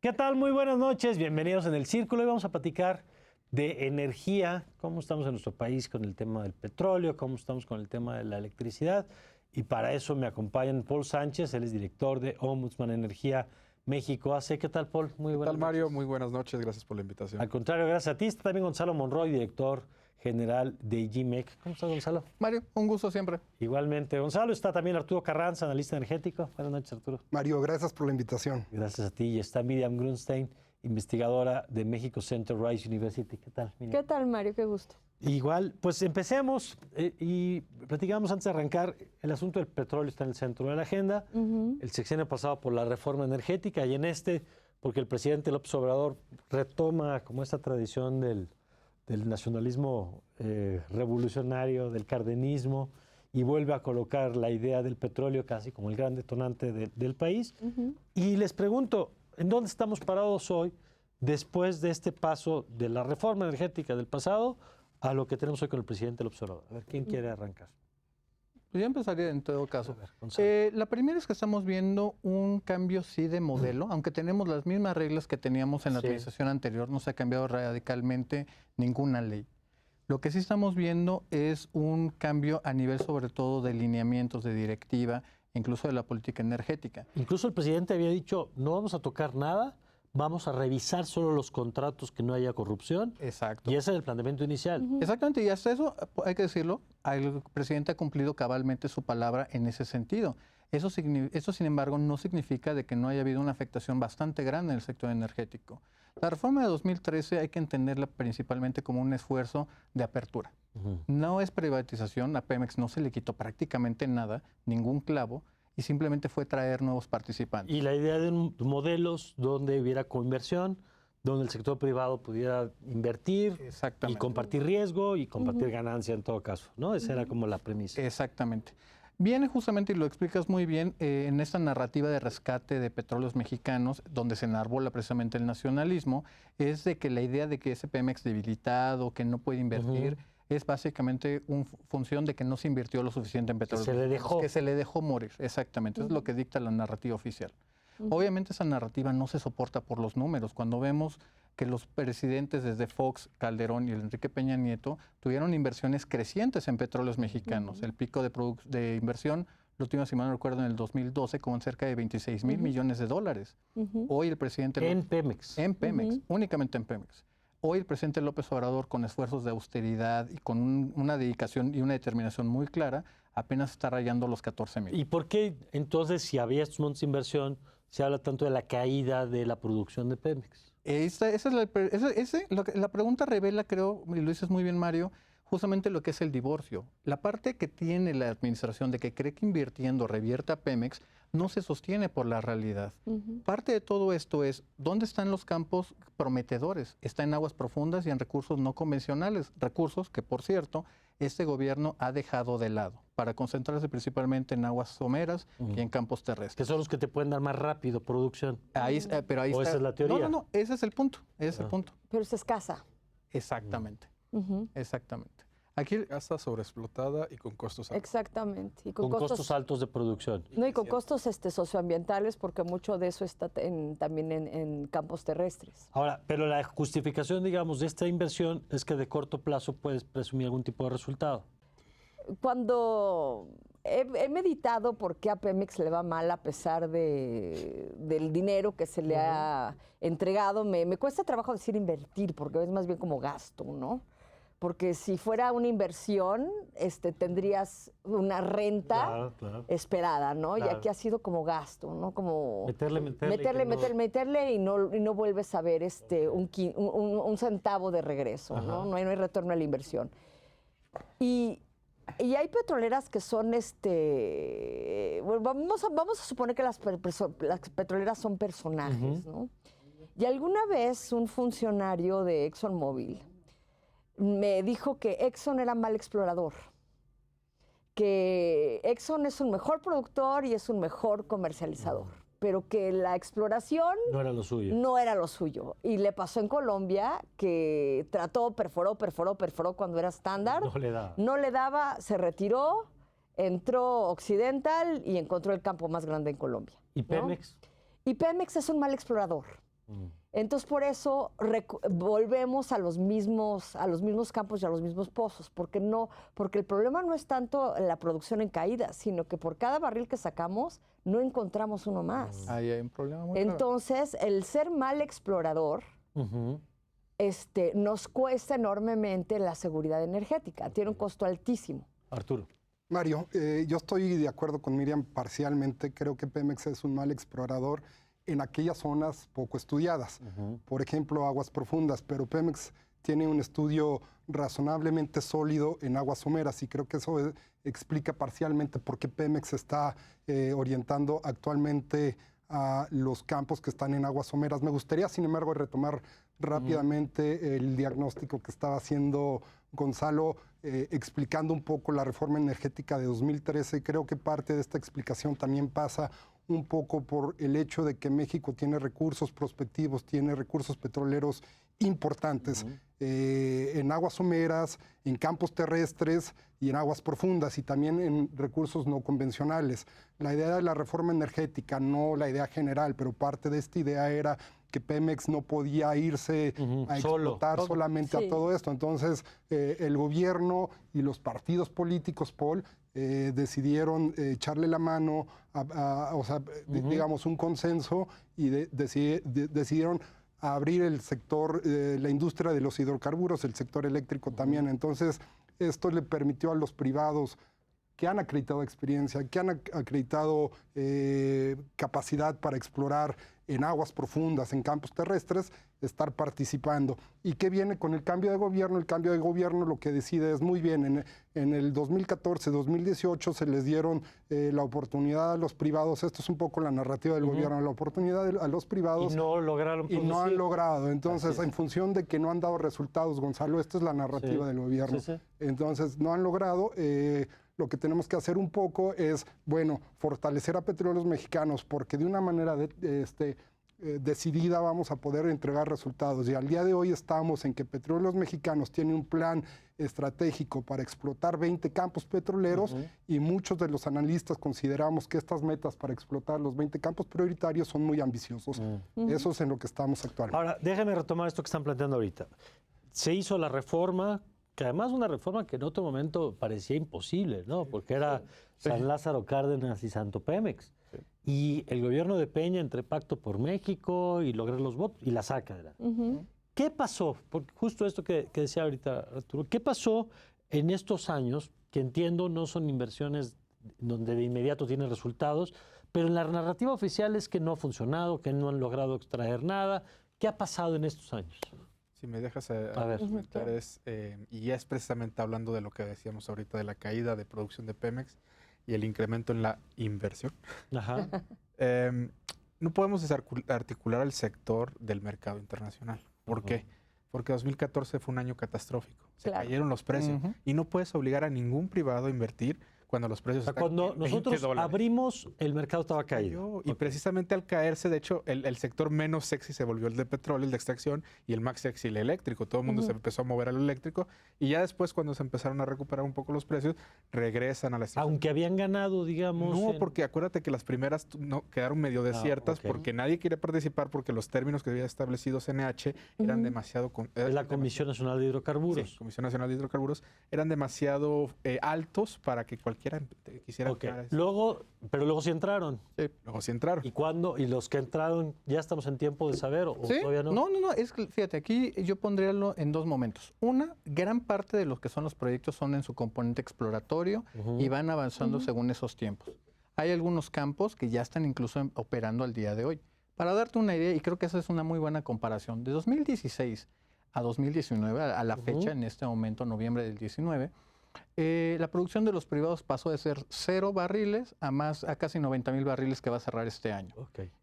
¿Qué tal? Muy buenas noches, bienvenidos en El Círculo. Hoy vamos a platicar de energía, cómo estamos en nuestro país con el tema del petróleo, cómo estamos con el tema de la electricidad. Y para eso me acompañan Paul Sánchez, él es director de Ombudsman Energía México AC. ¿Qué tal, Paul? Muy buenas ¿Qué tal, Mario? noches. Muy buenas noches, gracias por la invitación. Al contrario, gracias a ti. Está también Gonzalo Monroy, director general de GMEC. ¿Cómo estás, Gonzalo? Mario, un gusto siempre. Igualmente, Gonzalo. Está también Arturo Carranza, analista energético. Buenas noches, Arturo. Mario, gracias por la invitación. Gracias a ti. Y está Miriam Grunstein, investigadora de México Center Rice University. ¿Qué tal, Miriam? ¿Qué tal, Mario? Qué gusto. Igual, pues empecemos y platicamos antes de arrancar. El asunto del petróleo está en el centro de la agenda. El sexenio pasado por la reforma energética y en porque el presidente López Obrador retoma como esta tradición del nacionalismo revolucionario, del cardenismo, y vuelve a colocar la idea del petróleo casi como el gran detonante del país. Y les pregunto, ¿en dónde estamos parados hoy después de este paso de la reforma energética del pasado a lo que tenemos hoy con el presidente López Obrador? A ver, ¿quién quiere arrancar? Pues yo empezaría en todo caso. A ver, La primera es que estamos viendo un cambio sí de modelo, aunque tenemos las mismas reglas que teníamos en la administración anterior, no se ha cambiado radicalmente ninguna ley. Lo que sí estamos viendo es un cambio a nivel sobre todo de lineamientos, de directiva, incluso de la política energética. Incluso el presidente había dicho, no vamos a tocar nada, vamos a revisar solo los contratos que no haya corrupción. Exacto. Y ese es el planteamiento inicial. Exactamente, y hasta eso, hay que decirlo, el presidente ha cumplido cabalmente su palabra en ese sentido. Eso, sin embargo, no significa de que no haya habido una afectación bastante grande en el sector energético. La reforma de 2013 hay que entenderla principalmente como un esfuerzo de apertura. No es privatización, a Pemex no se le quitó prácticamente nada, ningún clavo, y simplemente fue traer nuevos participantes. Y la idea de modelos donde hubiera coinversión, donde el sector privado pudiera invertir y compartir riesgo y compartir ganancia en todo caso, ¿no? Esa era como la premisa. Exactamente. Viene justamente, y lo explicas muy bien, en esta narrativa de rescate de petróleos mexicanos, donde se enarbola precisamente el nacionalismo, es de que la idea de que ese Pemex debilitado, que no puede invertir, es básicamente una función de que no se invirtió lo suficiente en petróleo. Que se le dejó morir, exactamente. Eso es lo que dicta la narrativa oficial. Obviamente esa narrativa no se soporta por los números. Cuando vemos que los presidentes desde Fox, Calderón y el Enrique Peña Nieto tuvieron inversiones crecientes en petróleos mexicanos. El pico de inversión lo tuvimos, si mal no recuerdo, en el 2012 con cerca de 26 mil millones de dólares. Hoy el presidente... En Pemex. En Pemex, únicamente en Pemex. Hoy el presidente López Obrador, con esfuerzos de austeridad y con una dedicación y una determinación muy clara, apenas está rayando los 14 mil. ¿Y por qué entonces, si había estos montos de inversión, se habla tanto de la caída de la producción de Pemex? La pregunta revela, creo, y lo dices muy bien, Mario, justamente lo que es el divorcio. La parte que tiene la administración de que cree que invirtiendo revierta a Pemex no se sostiene por la realidad. Parte de todo esto es, ¿dónde están los campos prometedores? Está en aguas profundas y en recursos no convencionales, recursos que, por cierto, este gobierno ha dejado de lado para concentrarse principalmente en aguas someras y en campos terrestres. Que son los que te pueden dar más rápido producción. Pero ahí ¿O está. esa es la teoría? No, ese es el punto. Ese es el punto. Pero es escasa. Exactamente. Exactamente. Aquí Casa sobreexplotada y con costos altos. Exactamente. Y con costos altos de producción. No, y con costos socioambientales, porque mucho de eso está también en campos terrestres. Ahora, pero la justificación, digamos, de esta inversión es que de corto plazo puedes presumir algún tipo de resultado. Cuando he meditado por qué a Pemex le va mal a pesar del dinero que se le ha entregado, me cuesta trabajo decir invertir, porque es más bien como gasto, ¿no? Porque si fuera una inversión, tendrías una renta esperada, ¿no? Claro. Y aquí ha sido como gasto, ¿no? Como meterle y no vuelves a ver un centavo de regreso, ¿no? No hay retorno a la inversión. Y hay petroleras que son, bueno, vamos a suponer que las petroleras son personajes, ¿no? Y alguna vez un funcionario de ExxonMobil me dijo que Exxon era mal explorador, que Exxon es un mejor productor y es un mejor comercializador. pero que la exploración No era lo suyo. no era lo suyo. Y le pasó en Colombia que trató, perforó cuando era estándar. No le daba. No le daba, se retiró, entró Occidental y encontró el campo más grande en Colombia. ¿Y ¿no? Pemex? Y Pemex es un mal explorador. Entonces, por eso volvemos a los mismos campos y a los mismos pozos, porque el problema no es tanto la producción en caída, sino que por cada barril que sacamos no encontramos uno más. Ahí hay un problema muy claro. Entonces, el ser mal explorador nos cuesta enormemente la seguridad energética, tiene un costo altísimo. Arturo. Mario, yo estoy de acuerdo con Miriam parcialmente. Creo que Pemex es un mal explorador en aquellas zonas poco estudiadas. Por ejemplo, aguas profundas, pero Pemex tiene un estudio razonablemente sólido en aguas someras y creo que eso explica parcialmente por qué Pemex está orientando actualmente a los campos que están en aguas someras. Me gustaría, sin embargo, retomar rápidamente el diagnóstico que estaba haciendo Gonzalo, explicando un poco la reforma energética de 2013. Creo que parte de esta explicación también pasa un poco por el hecho de que México tiene recursos prospectivos, tiene recursos petroleros importantes en aguas someras, en campos terrestres y en aguas profundas y también en recursos no convencionales. La idea de la reforma energética, no la idea general, pero parte de esta idea era que Pemex no podía irse a explotar solamente a todo esto. Entonces, el gobierno y los partidos políticos, Paul, decidieron echarle la mano digamos, un consenso y decidieron abrir el sector, la industria de los hidrocarburos, el sector eléctrico también. Entonces, esto le permitió a los privados que han acreditado experiencia, que han acreditado capacidad para explorar en aguas profundas, en campos terrestres, estar participando. ¿Y qué viene con el cambio de gobierno? El cambio de gobierno lo que decide es muy bien. En el 2014-2018 se les dieron la oportunidad a los privados, esto es un poco la narrativa del gobierno, la oportunidad a los privados. Y no lograron producir. Y no han logrado. Entonces, en función de que no han dado resultados, Gonzalo, esta es la narrativa del gobierno. Entonces, no han logrado. Lo que tenemos que hacer un poco es, bueno, fortalecer a Petróleos Mexicanos, porque de una manera decidida vamos a poder entregar resultados. Y al día de hoy estamos en que Petróleos Mexicanos tiene un plan estratégico para explotar 20 campos petroleros y muchos de los analistas consideramos que estas metas para explotar los 20 campos prioritarios son muy ambiciosos. Eso es en lo que estamos actualmente. Ahora, déjame retomar esto que están planteando ahorita. Se hizo la reforma, que además una reforma que en otro momento parecía imposible, ¿no? Porque era San Lázaro Cárdenas y Santo Pemex. Y el gobierno de Peña entre Pacto por México y lograr los votos y la saca adelante. ¿Qué pasó? Porque justo esto que decía ahorita Arturo, ¿qué pasó en estos años, que entiendo no son inversiones donde de inmediato tienen resultados, pero en la narrativa oficial es que no ha funcionado, que no han logrado extraer nada? ¿Qué ha pasado en estos años? Si me dejas comentar, y es precisamente hablando de lo que decíamos ahorita de la caída de producción de Pemex y el incremento en la inversión. No podemos desarticular al sector del mercado internacional. ¿Por qué? Porque 2014 fue un año catastrófico. Se cayeron los precios y no puedes obligar a ningún privado a invertir cuando los precios están cuando nosotros abrimos, el mercado estaba caído. Y precisamente al caerse, de hecho, el sector menos sexy se volvió el de petróleo, el de extracción, y el más sexy el eléctrico. Todo el mundo se empezó a mover al eléctrico. Y ya después, cuando se empezaron a recuperar un poco los precios, regresan a la extracción. Aunque habían ganado, digamos. No, porque acuérdate que las primeras quedaron medio desiertas porque nadie quiere participar porque los términos que había establecido CNH eran demasiado... la Comisión Nacional de Hidrocarburos. Sí, Comisión Nacional de Hidrocarburos. Eran demasiado altos para que cualquiera quisiera entrar. Pero luego sí entraron. Sí, luego sí entraron. ¿Y cuándo? ¿Y los que entraron ya estamos en tiempo de saber o todavía no? No, es que, fíjate, aquí yo pondría en dos momentos. Una, gran parte de los que son los proyectos son en su componente exploratorio y van avanzando según esos tiempos. Hay algunos campos que ya están incluso operando al día de hoy. Para darte una idea, y creo que esa es una muy buena comparación, de 2016 a 2019, a la fecha, en este momento, noviembre del 19, la producción de los privados pasó de ser 0 barriles a casi 90,000 barriles que va a cerrar este año.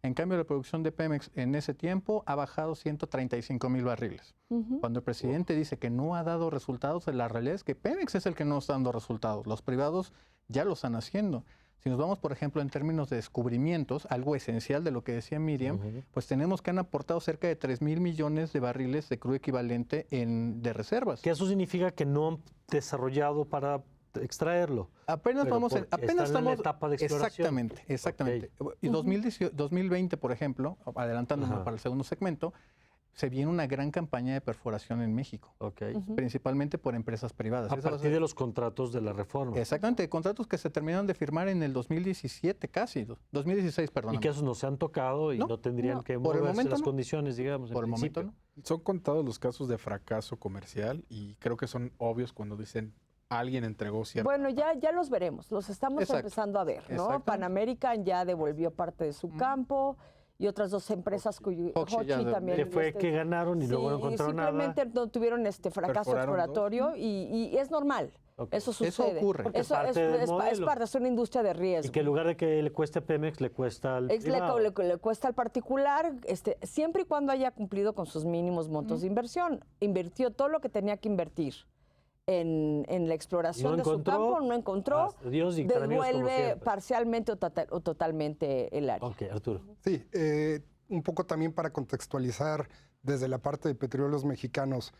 En cambio, la producción de Pemex en ese tiempo ha bajado 135,000 barriles. Cuando el presidente dice que no ha dado resultados, la realidad es que Pemex es el que no está dando resultados. Los privados ya lo están haciendo. Si nos vamos, por ejemplo, en términos de descubrimientos, algo esencial de lo que decía Miriam, pues tenemos que han aportado cerca de 3,000 millones de barriles de crudo equivalente de reservas. Que eso significa que no han desarrollado para extraerlo. Apenas Pero vamos, porque apenas están en la estamos etapa de exploración. Exactamente. Y 2020, por ejemplo, adelantándome para el segundo segmento, se viene una gran campaña de perforación en México, principalmente por empresas privadas. A partir de los contratos de la reforma. Exactamente, contratos que se terminaron de firmar en el 2017 casi, 2016, perdón. Y que esos no se han tocado y no tendrían que por el moverse momento las no. condiciones, digamos. Por el momento no. Son contados los casos de fracaso comercial y creo que son obvios cuando dicen alguien entregó cierto. Bueno, ya los veremos, los estamos empezando a ver, ¿no? Exactamente. Pan American ya devolvió parte de su campo y otras dos empresas Hochschild ya también. Que fue que ganaron y luego no encontraron nada. Simplemente no tuvieron fracaso Perforaron exploratorio y es normal. Eso sucede. ocurre. Porque Eso es parte del es modelo. parte, es una industria de riesgo. Y que en lugar de que le cueste a Pemex, le cuesta al privado. Le cuesta al particular, siempre y cuando haya cumplido con sus mínimos montos de inversión. Invirtió todo lo que tenía que invertir en la exploración No de su encontró, campo, no encontró, hasta Dios y para amigos como devuelve siempre. parcialmente o totalmente el área. Ok, Arturo. Sí, un poco también para contextualizar desde la parte de petróleos mexicanos.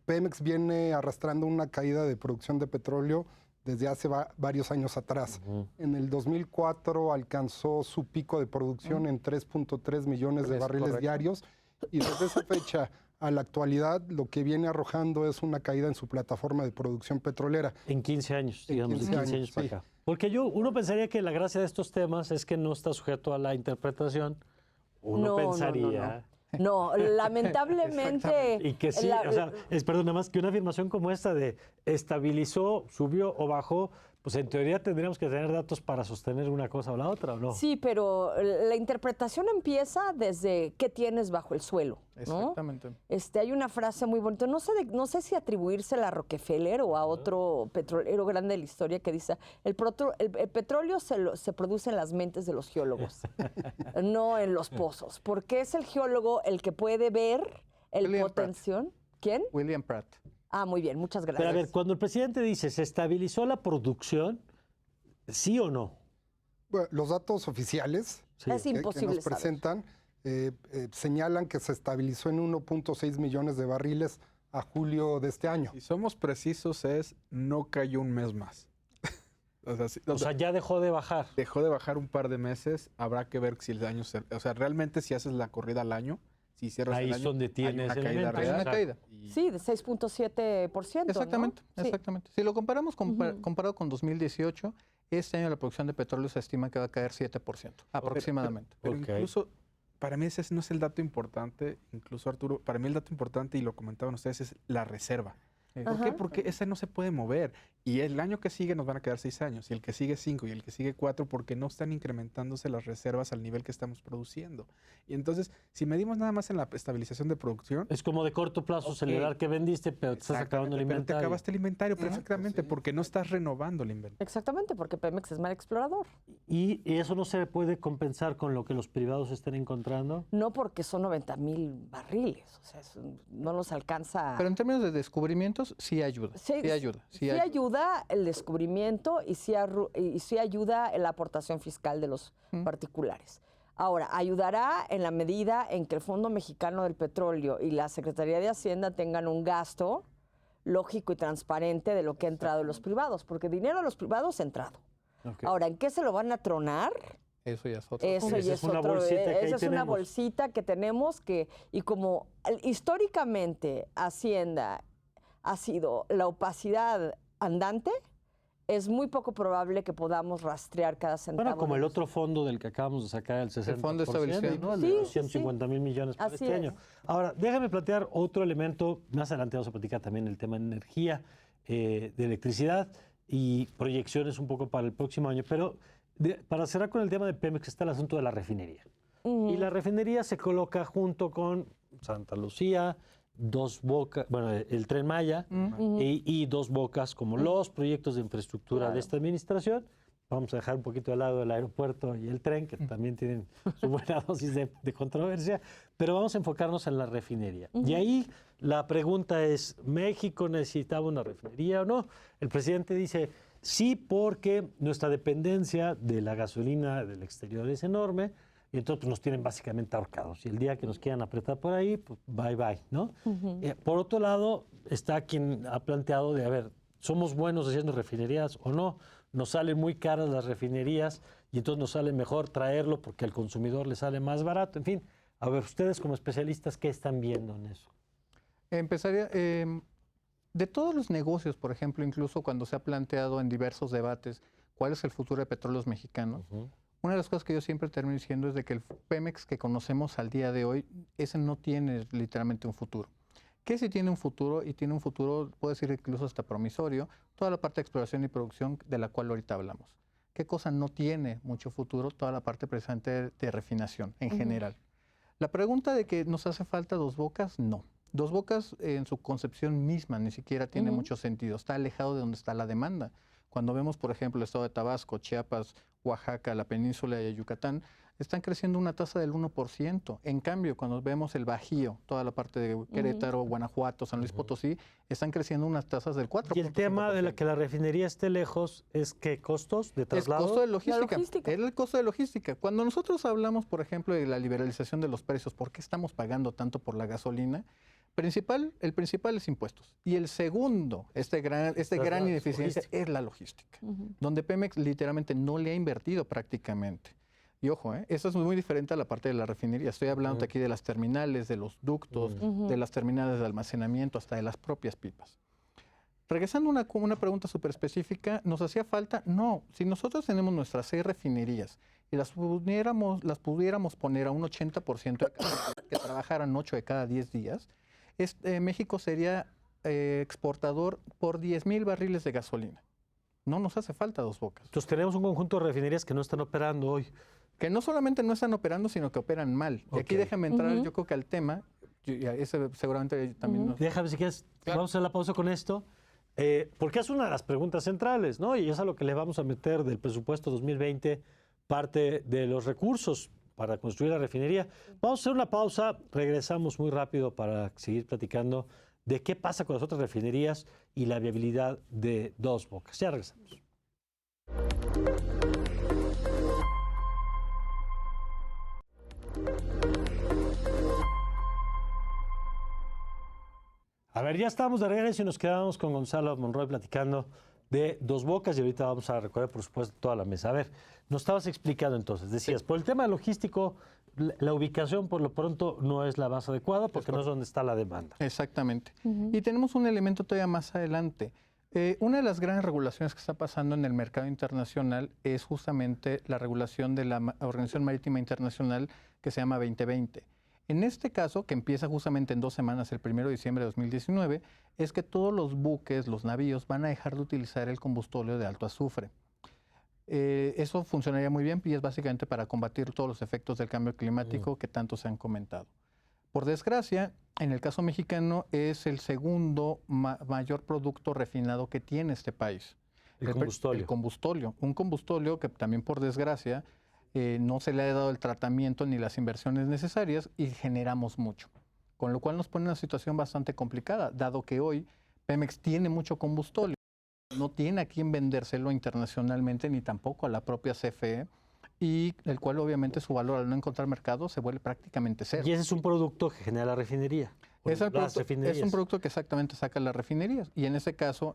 Pemex viene arrastrando una caída de producción de petróleo desde hace varios años atrás. En el 2004 alcanzó su pico de producción en 3.3 millones de barriles diarios y desde esa fecha a la actualidad lo que viene arrojando es una caída en su plataforma de producción petrolera. En 15 años, digamos, 15 de 15 años años, para sí. acá. Porque uno pensaría que la gracia de estos temas es que no está sujeto a la interpretación. Uno pensaría. No, lamentablemente. Y que sí, perdón, nada más que una afirmación como esta de estabilizó, subió o bajó, pues en teoría tendríamos que tener datos para sostener una cosa o la otra, ¿o no? Sí, pero la interpretación empieza desde qué tienes bajo el suelo, ¿no? Exactamente. Hay una frase muy bonita, no sé si atribuírsela a Rockefeller o a otro petrolero grande de la historia que dice, el petróleo se produce en las mentes de los geólogos, no en los pozos, porque es el geólogo el que puede ver el William potencial. ¿Quién? William Pratt. Ah, muy bien, muchas gracias. Pero a ver, cuando el presidente dice, ¿se estabilizó la producción? ¿Sí o no? Bueno, los datos oficiales Sí. Es que imposible nos saber. presentan señalan que se estabilizó en 1.6 millones de barriles a julio de este año. Si somos precisos es no cayó un mes más. O sea, ya dejó de bajar. Dejó de bajar un par de meses, habrá que ver si el año realmente si haces la corrida al año, si cierras Ahí el es año, donde tienes hay una caída elementos. Hay una real. caída. Y- Sí, de 6.7%. Exactamente, ¿no? Sí. exactamente. Si lo comparamos comparado con 2018, este año la producción de petróleo se estima que va a caer 7%, aproximadamente. Pero Ok. incluso, para mí ese no es el dato importante, incluso Arturo, para mí el dato importante, y lo comentaban ustedes, es la reserva. ¿Por qué? Porque esa no se puede mover. Y el año que sigue nos van a quedar 6 años, y el que sigue 5, y el que sigue 4, porque no están incrementándose las reservas al nivel que estamos produciendo. Y entonces, si medimos nada más en la estabilización de producción, Es como de corto plazo celebrar que vendiste, pero te estás acabando el pero te inventario. acabaste el inventario perfectamente, porque no estás renovando el inventario. Exactamente, porque Pemex es mal explorador. ¿Y eso no se puede compensar con lo que los privados estén encontrando? No porque son 90,000 barriles, o sea, no nos alcanza. Pero en términos de descubrimientos, sí ayuda. Sí ayuda. Sí ayuda el descubrimiento y sí ayuda la aportación fiscal de los particulares. Ahora, ayudará en la medida en que el Fondo Mexicano del Petróleo y la Secretaría de Hacienda tengan un gasto lógico y transparente de lo que ha entrado de los privados, porque dinero de los privados ha entrado. Ok. Ahora, ¿en qué se lo van a tronar? Eso ya es otro. Eso Esa ya es una bolsita que ahí esa es una tenemos. bolsita que tenemos y como históricamente Hacienda ha sido la opacidad andante, es muy poco probable que podamos rastrear cada centavo. Bueno, como de el los- otro fondo del que acabamos de sacar el 60%, Fondo de Estabilización. ¿no? El Sí, de sí, 250,000 millones para Así este es. año. Ahora, déjame plantear otro elemento. Más adelante vamos a platicar también el tema de energía, de electricidad y proyecciones un poco para el próximo año. Pero para cerrar con el tema de Pemex está el asunto de la refinería. Y la refinería se coloca junto con Santa Lucía, Dos Bocas, bueno, el Tren Maya y Dos Bocas como los proyectos de infraestructura de esta administración. Vamos a dejar un poquito de lado el aeropuerto y el tren, que también tienen su buena dosis de controversia, pero vamos a enfocarnos en la refinería. Y ahí la pregunta es, ¿México necesitaba una refinería o no? El presidente dice, Sí, porque nuestra dependencia de la gasolina del exterior es enorme y entonces pues, nos tienen básicamente ahorcados. Y el día que nos quieran apretar por ahí, pues bye bye, ¿no? Por otro lado, está quien ha planteado de, a ver, ¿somos buenos haciendo refinerías o no? Nos salen muy caras las refinerías y entonces nos sale mejor traerlo porque al consumidor le sale más barato. En fin, a ver, ustedes como especialistas, ¿qué están viendo en eso? Empezaría, de todos los negocios, por ejemplo, incluso cuando se ha planteado en diversos debates cuál es el futuro de Petróleos Mexicanos, una de las cosas que yo siempre termino diciendo es de que el Pemex que conocemos al día de hoy, ese no tiene literalmente un futuro. Que sí tiene un futuro, y tiene un futuro, puedo decir incluso hasta promisorio, toda la parte de exploración y producción de la cual ahorita hablamos. ¿Qué cosa no tiene mucho futuro? Toda la parte precisamente de refinación en general. La pregunta de que nos hace falta Dos Bocas, no. Dos Bocas en su concepción misma ni siquiera tiene mucho sentido. Está alejado de donde está la demanda. Cuando vemos, por ejemplo, el estado de Tabasco, Chiapas, Oaxaca, la península y Yucatán, están creciendo una tasa del 1%. En cambio, cuando vemos el Bajío, toda la parte de Querétaro, Guanajuato, San Luis Potosí, están creciendo unas tasas del 4%. Y el tema de que la refinería esté lejos es que costos de traslado. Es costo de logística. La logística. Es el costo de logística. Cuando nosotros hablamos, por ejemplo, de la liberalización de los precios, ¿por qué estamos pagando tanto por la gasolina? El principal es impuestos. Y el segundo, gran ineficiencia, es la logística, donde Pemex literalmente no le ha invertido prácticamente. Y ojo, eso es muy diferente a la parte de la refinería. Estoy hablando aquí de las terminales, de los ductos, de las terminales de almacenamiento, hasta de las propias pipas. Regresando a una pregunta súper específica, ¿nos hacía falta? No. Si nosotros tenemos nuestras 6 refinerías y las pudiéramos poner a un 80% de que trabajaran 8 de cada 10 días, México sería exportador por 10,000 barriles de gasolina. No nos hace falta Dos Bocas. Entonces tenemos un conjunto de refinerías que no están operando hoy. Que no solamente no están operando, sino que operan mal. Y aquí déjame entrar, yo creo que al tema, ese seguramente también... Déjame, si quieres, vamos a hacer la pausa con esto, porque es una de las preguntas centrales, ¿no? Y es a lo que le vamos a meter del presupuesto 2020, parte de los recursos para construir la refinería. Vamos a hacer una pausa, regresamos muy rápido para seguir platicando de qué pasa con las otras refinerías y la viabilidad de Dos Bocas. Ya regresamos. A ver, ya estamos de regreso y nos quedamos con Gonzalo Monroy platicando de Dos Bocas y ahorita vamos a recorrer, por supuesto, toda la mesa. A ver, nos estabas explicando entonces, decías, por el tema logístico, la ubicación por lo pronto no es la más adecuada porque no es donde está la demanda. Exactamente. Y tenemos un elemento todavía más adelante. Una de las grandes regulaciones que está pasando en el mercado internacional es justamente la regulación de la Organización Marítima Internacional que se llama 2020. En este caso, que empieza justamente en 2 semanas, el 1 de diciembre de 2019, es que todos los buques, los navíos, van a dejar de utilizar el combustible de alto azufre. Eso funcionaría muy bien y es básicamente para combatir todos los efectos del cambio climático que tanto se han comentado. Por desgracia, en el caso mexicano, es el segundo mayor producto refinado que tiene este país. El combustóleo. El combustóleo. Un combustóleo que también, por desgracia, no se le ha dado el tratamiento ni las inversiones necesarias y generamos mucho. Con lo cual nos pone en una situación bastante complicada, dado que hoy Pemex tiene mucho combustóleo, no tiene a quién vendérselo internacionalmente ni tampoco a la propia CFE, y el cual obviamente su valor al no encontrar mercado se vuelve prácticamente cero. Y ese es un producto que genera la refinería. Es un producto que exactamente saca las refinerías y en ese caso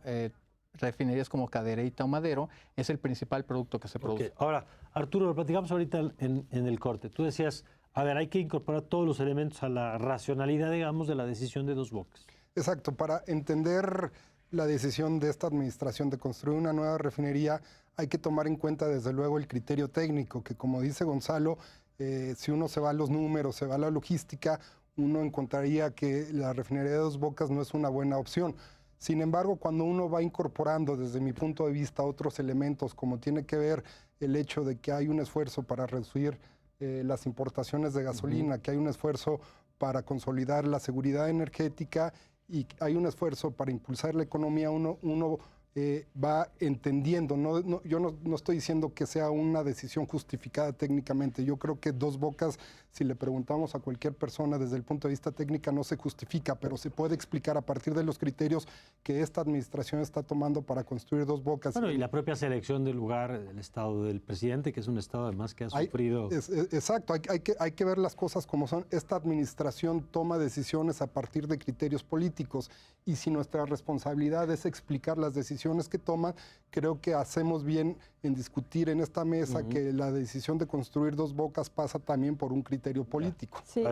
refinerías como Cadereyta o Madero es el principal producto que se produce. Ahora, Arturo, lo platicamos ahorita en el corte. Tú decías, a ver, hay que incorporar todos los elementos a la racionalidad, digamos, de la decisión de Dos Bocas. Exacto, para entender la decisión de esta administración de construir una nueva refinería hay que tomar en cuenta desde luego el criterio técnico, que como dice Gonzalo, si uno se va a los números, se va a la logística, uno encontraría que la refinería de Dos Bocas no es una buena opción. Sin embargo, cuando uno va incorporando desde mi punto de vista otros elementos, como tiene que ver el hecho de que hay un esfuerzo para reducir las importaciones de gasolina, que hay un esfuerzo para consolidar la seguridad energética y hay un esfuerzo para impulsar la economía, uno va entendiendo. Yo no estoy diciendo que sea una decisión justificada técnicamente. Yo creo que Dos Bocas, si le preguntamos a cualquier persona desde el punto de vista técnico, no se justifica, pero se puede explicar a partir de los criterios que esta administración está tomando para construir Dos Bocas. Bueno, y la propia selección del lugar, del estado del presidente, que es un estado además que ha sufrido... Exacto, hay que ver las cosas como son. Esta administración toma decisiones a partir de criterios políticos, y si nuestra responsabilidad es explicar las decisiones que toman, creo que hacemos bien en discutir en esta mesa que la decisión de construir Dos Bocas pasa también por un criterio político. Sí,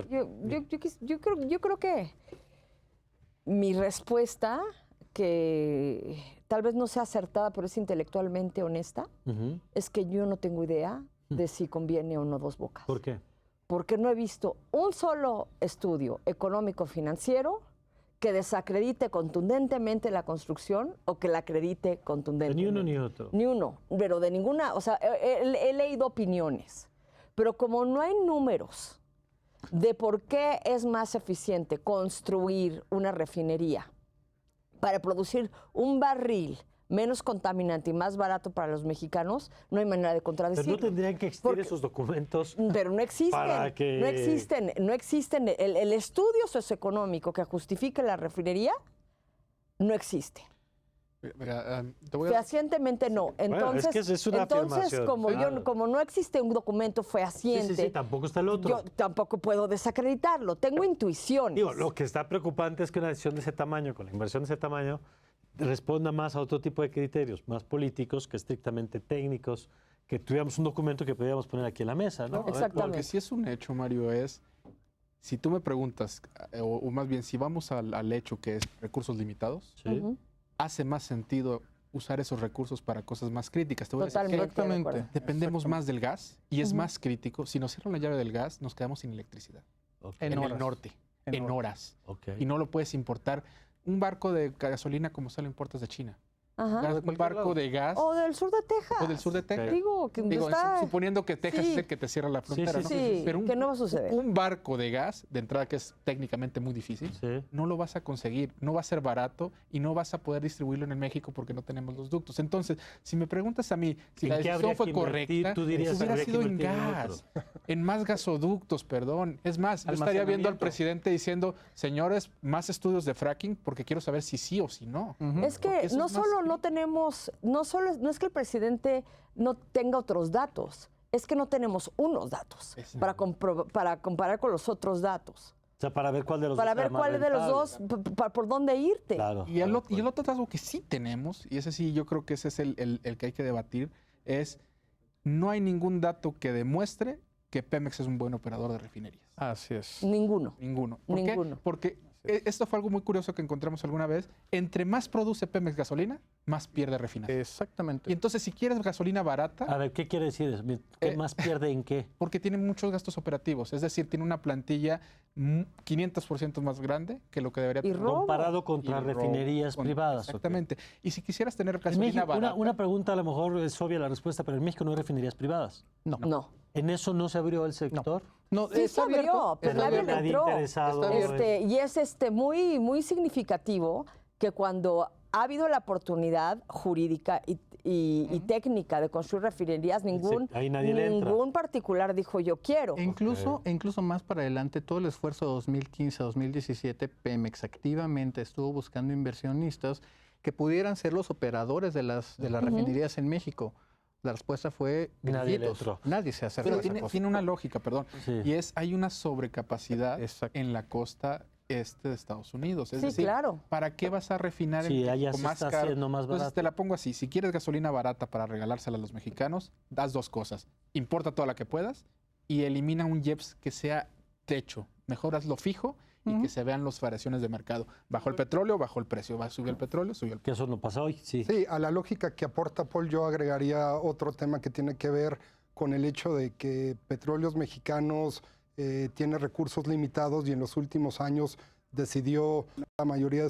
yo creo que mi respuesta, que tal vez no sea acertada, pero es intelectualmente honesta, es que yo no tengo idea de si conviene o no Dos Bocas. ¿Por qué? Porque no he visto un solo estudio económico-financiero que desacredite contundentemente la construcción o que la acredite contundentemente. Ni uno ni otro. Ni uno, pero de ninguna, o sea, he leído opiniones, pero como no hay números de por qué es más eficiente construir una refinería para producir un barril menos contaminante y más barato para los mexicanos, no hay manera de contradecirlo. Pero no tendrían que existir esos documentos. Pero no existen, para que... no existen. El estudio socioeconómico que justifique la refinería no existe. Mira, te voy a... Fehacientemente no. Entonces, es que es una afirmación, como, claro. como no existe un documento fehaciente, Sí, tampoco está el otro. yo tampoco puedo desacreditarlo. Tengo intuiciones. Digo, lo que está preocupante es que una decisión de ese tamaño, con la inversión de ese tamaño, responda más a otro tipo de criterios, más políticos que estrictamente técnicos, que tuviéramos un documento que pudiéramos poner aquí en la mesa, ¿no? Exactamente. Lo que sí es un hecho, Mario, es, si tú me preguntas, o más bien, si vamos al hecho que es recursos limitados, Sí. hace más sentido usar esos recursos para cosas más críticas. Te voy a decir Totalmente. que de acuerdo. Exactamente. dependemos más del gas y es más crítico. Si nos cierran la llave del gas, nos quedamos sin electricidad. Ok. En En el horas. norte, En en horas. Ok. Y no lo puedes importar. Un barco de gasolina como solo importas de China. Ajá. Un barco de gas O del sur de Texas. o del sur de Texas. Digo, que está... Suponiendo que Texas Sí. es el que te cierra la frontera, sí, ¿no? sí, Pero que no va a suceder. un barco de gas, de entrada que es técnicamente muy difícil, Sí. no lo vas a conseguir, no va a ser barato y no vas a poder distribuirlo en México porque no tenemos los ductos. Entonces, si me preguntas a mí si ¿En la qué decisión habría fue que invertir? correcta, Tú dirías, hubiera habría que sido en invertir en gas, en más gasoductos, perdón. Es más, yo estaría viendo al Almacenamiento. presidente diciendo, señores, más estudios de fracking porque quiero saber si sí o si no. Es que Porque eso no es más solo no tenemos, no es que el presidente no tenga otros datos, es que no tenemos unos datos Exacto. para comparar con los otros datos, O sea, para ver cuál de los para dos ver era más cuál de los dos, rentable. por dónde irte. Claro. Y el otro rasgo que sí tenemos, y ese sí yo creo que ese es el que hay que debatir, es no hay ningún dato que demuestre que Pemex es un buen operador de refinerías. Así es. Ninguno. Ninguno. ¿Por Ninguno. qué? Porque esto fue algo muy curioso que encontramos alguna vez. Entre más produce Pemex gasolina, más pierde refinería. Exactamente. Y entonces, si quieres gasolina A barata, ver, ¿qué quiere decir eso? ¿Qué más pierde en qué? porque tiene muchos gastos operativos, es decir, tiene una plantilla 500% más grande que lo que debería Y tener. robo. Comparado contra Y robo, refinerías con- privadas. ok. Exactamente. Y si quisieras tener En gasolina México, barata... una pregunta, a lo mejor es obvia la respuesta, pero en México no hay refinerías privadas. No. ¿En eso no se abrió el sector? No, Sí se abrió, pero está nadie abierto. Nadie entró. interesado. Está abierto. Y es muy, muy significativo que cuando ha habido la oportunidad jurídica y técnica de construir refinerías, ahí nadie le entra. ningún particular dijo yo quiero. E incluso más para adelante, todo el esfuerzo de 2015-2017, Pemex activamente estuvo buscando inversionistas que pudieran ser los operadores de las refinerías en México. La respuesta fue Nadie le gritos. entró. Nadie se acercó Pero a esa cosa. tiene una lógica, perdón. Sí. Y hay una sobrecapacidad Exacto. en la costa este de Estados Unidos. Es Sí, decir, claro. ¿para qué vas a refinar Sí, en allá México se más está caro? haciendo más Entonces barato. te la pongo así. Si quieres gasolina barata para regalársela a los mexicanos, das dos cosas. Importa toda la que puedas y elimina un IEPS que sea techo. Mejor hazlo fijo y que se vean las variaciones de mercado. Bajó el petróleo, bajó el precio. Va a subir el petróleo, subió el precio. Que eso no pasa hoy, sí. Sí, a la lógica que aporta Paul, yo agregaría otro tema que tiene que ver con el hecho de que Petróleos Mexicanos tiene recursos limitados y en los últimos años decidió la mayoría de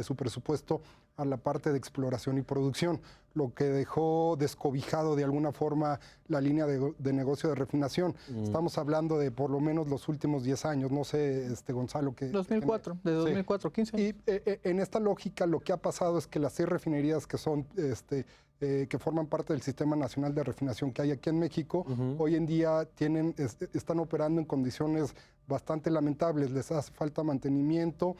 su presupuesto a la parte de exploración y producción, lo que dejó descobijado de alguna forma la línea de negocio de refinación. Estamos hablando de por lo menos los últimos 10 años, no sé, Gonzalo, que... 2004, de 2004, 15 años. Y en esta lógica lo que ha pasado es que las 6 refinerías que son... que forman parte del Sistema Nacional de Refinación que hay aquí en México, hoy en día están operando en condiciones bastante lamentables, les hace falta mantenimiento,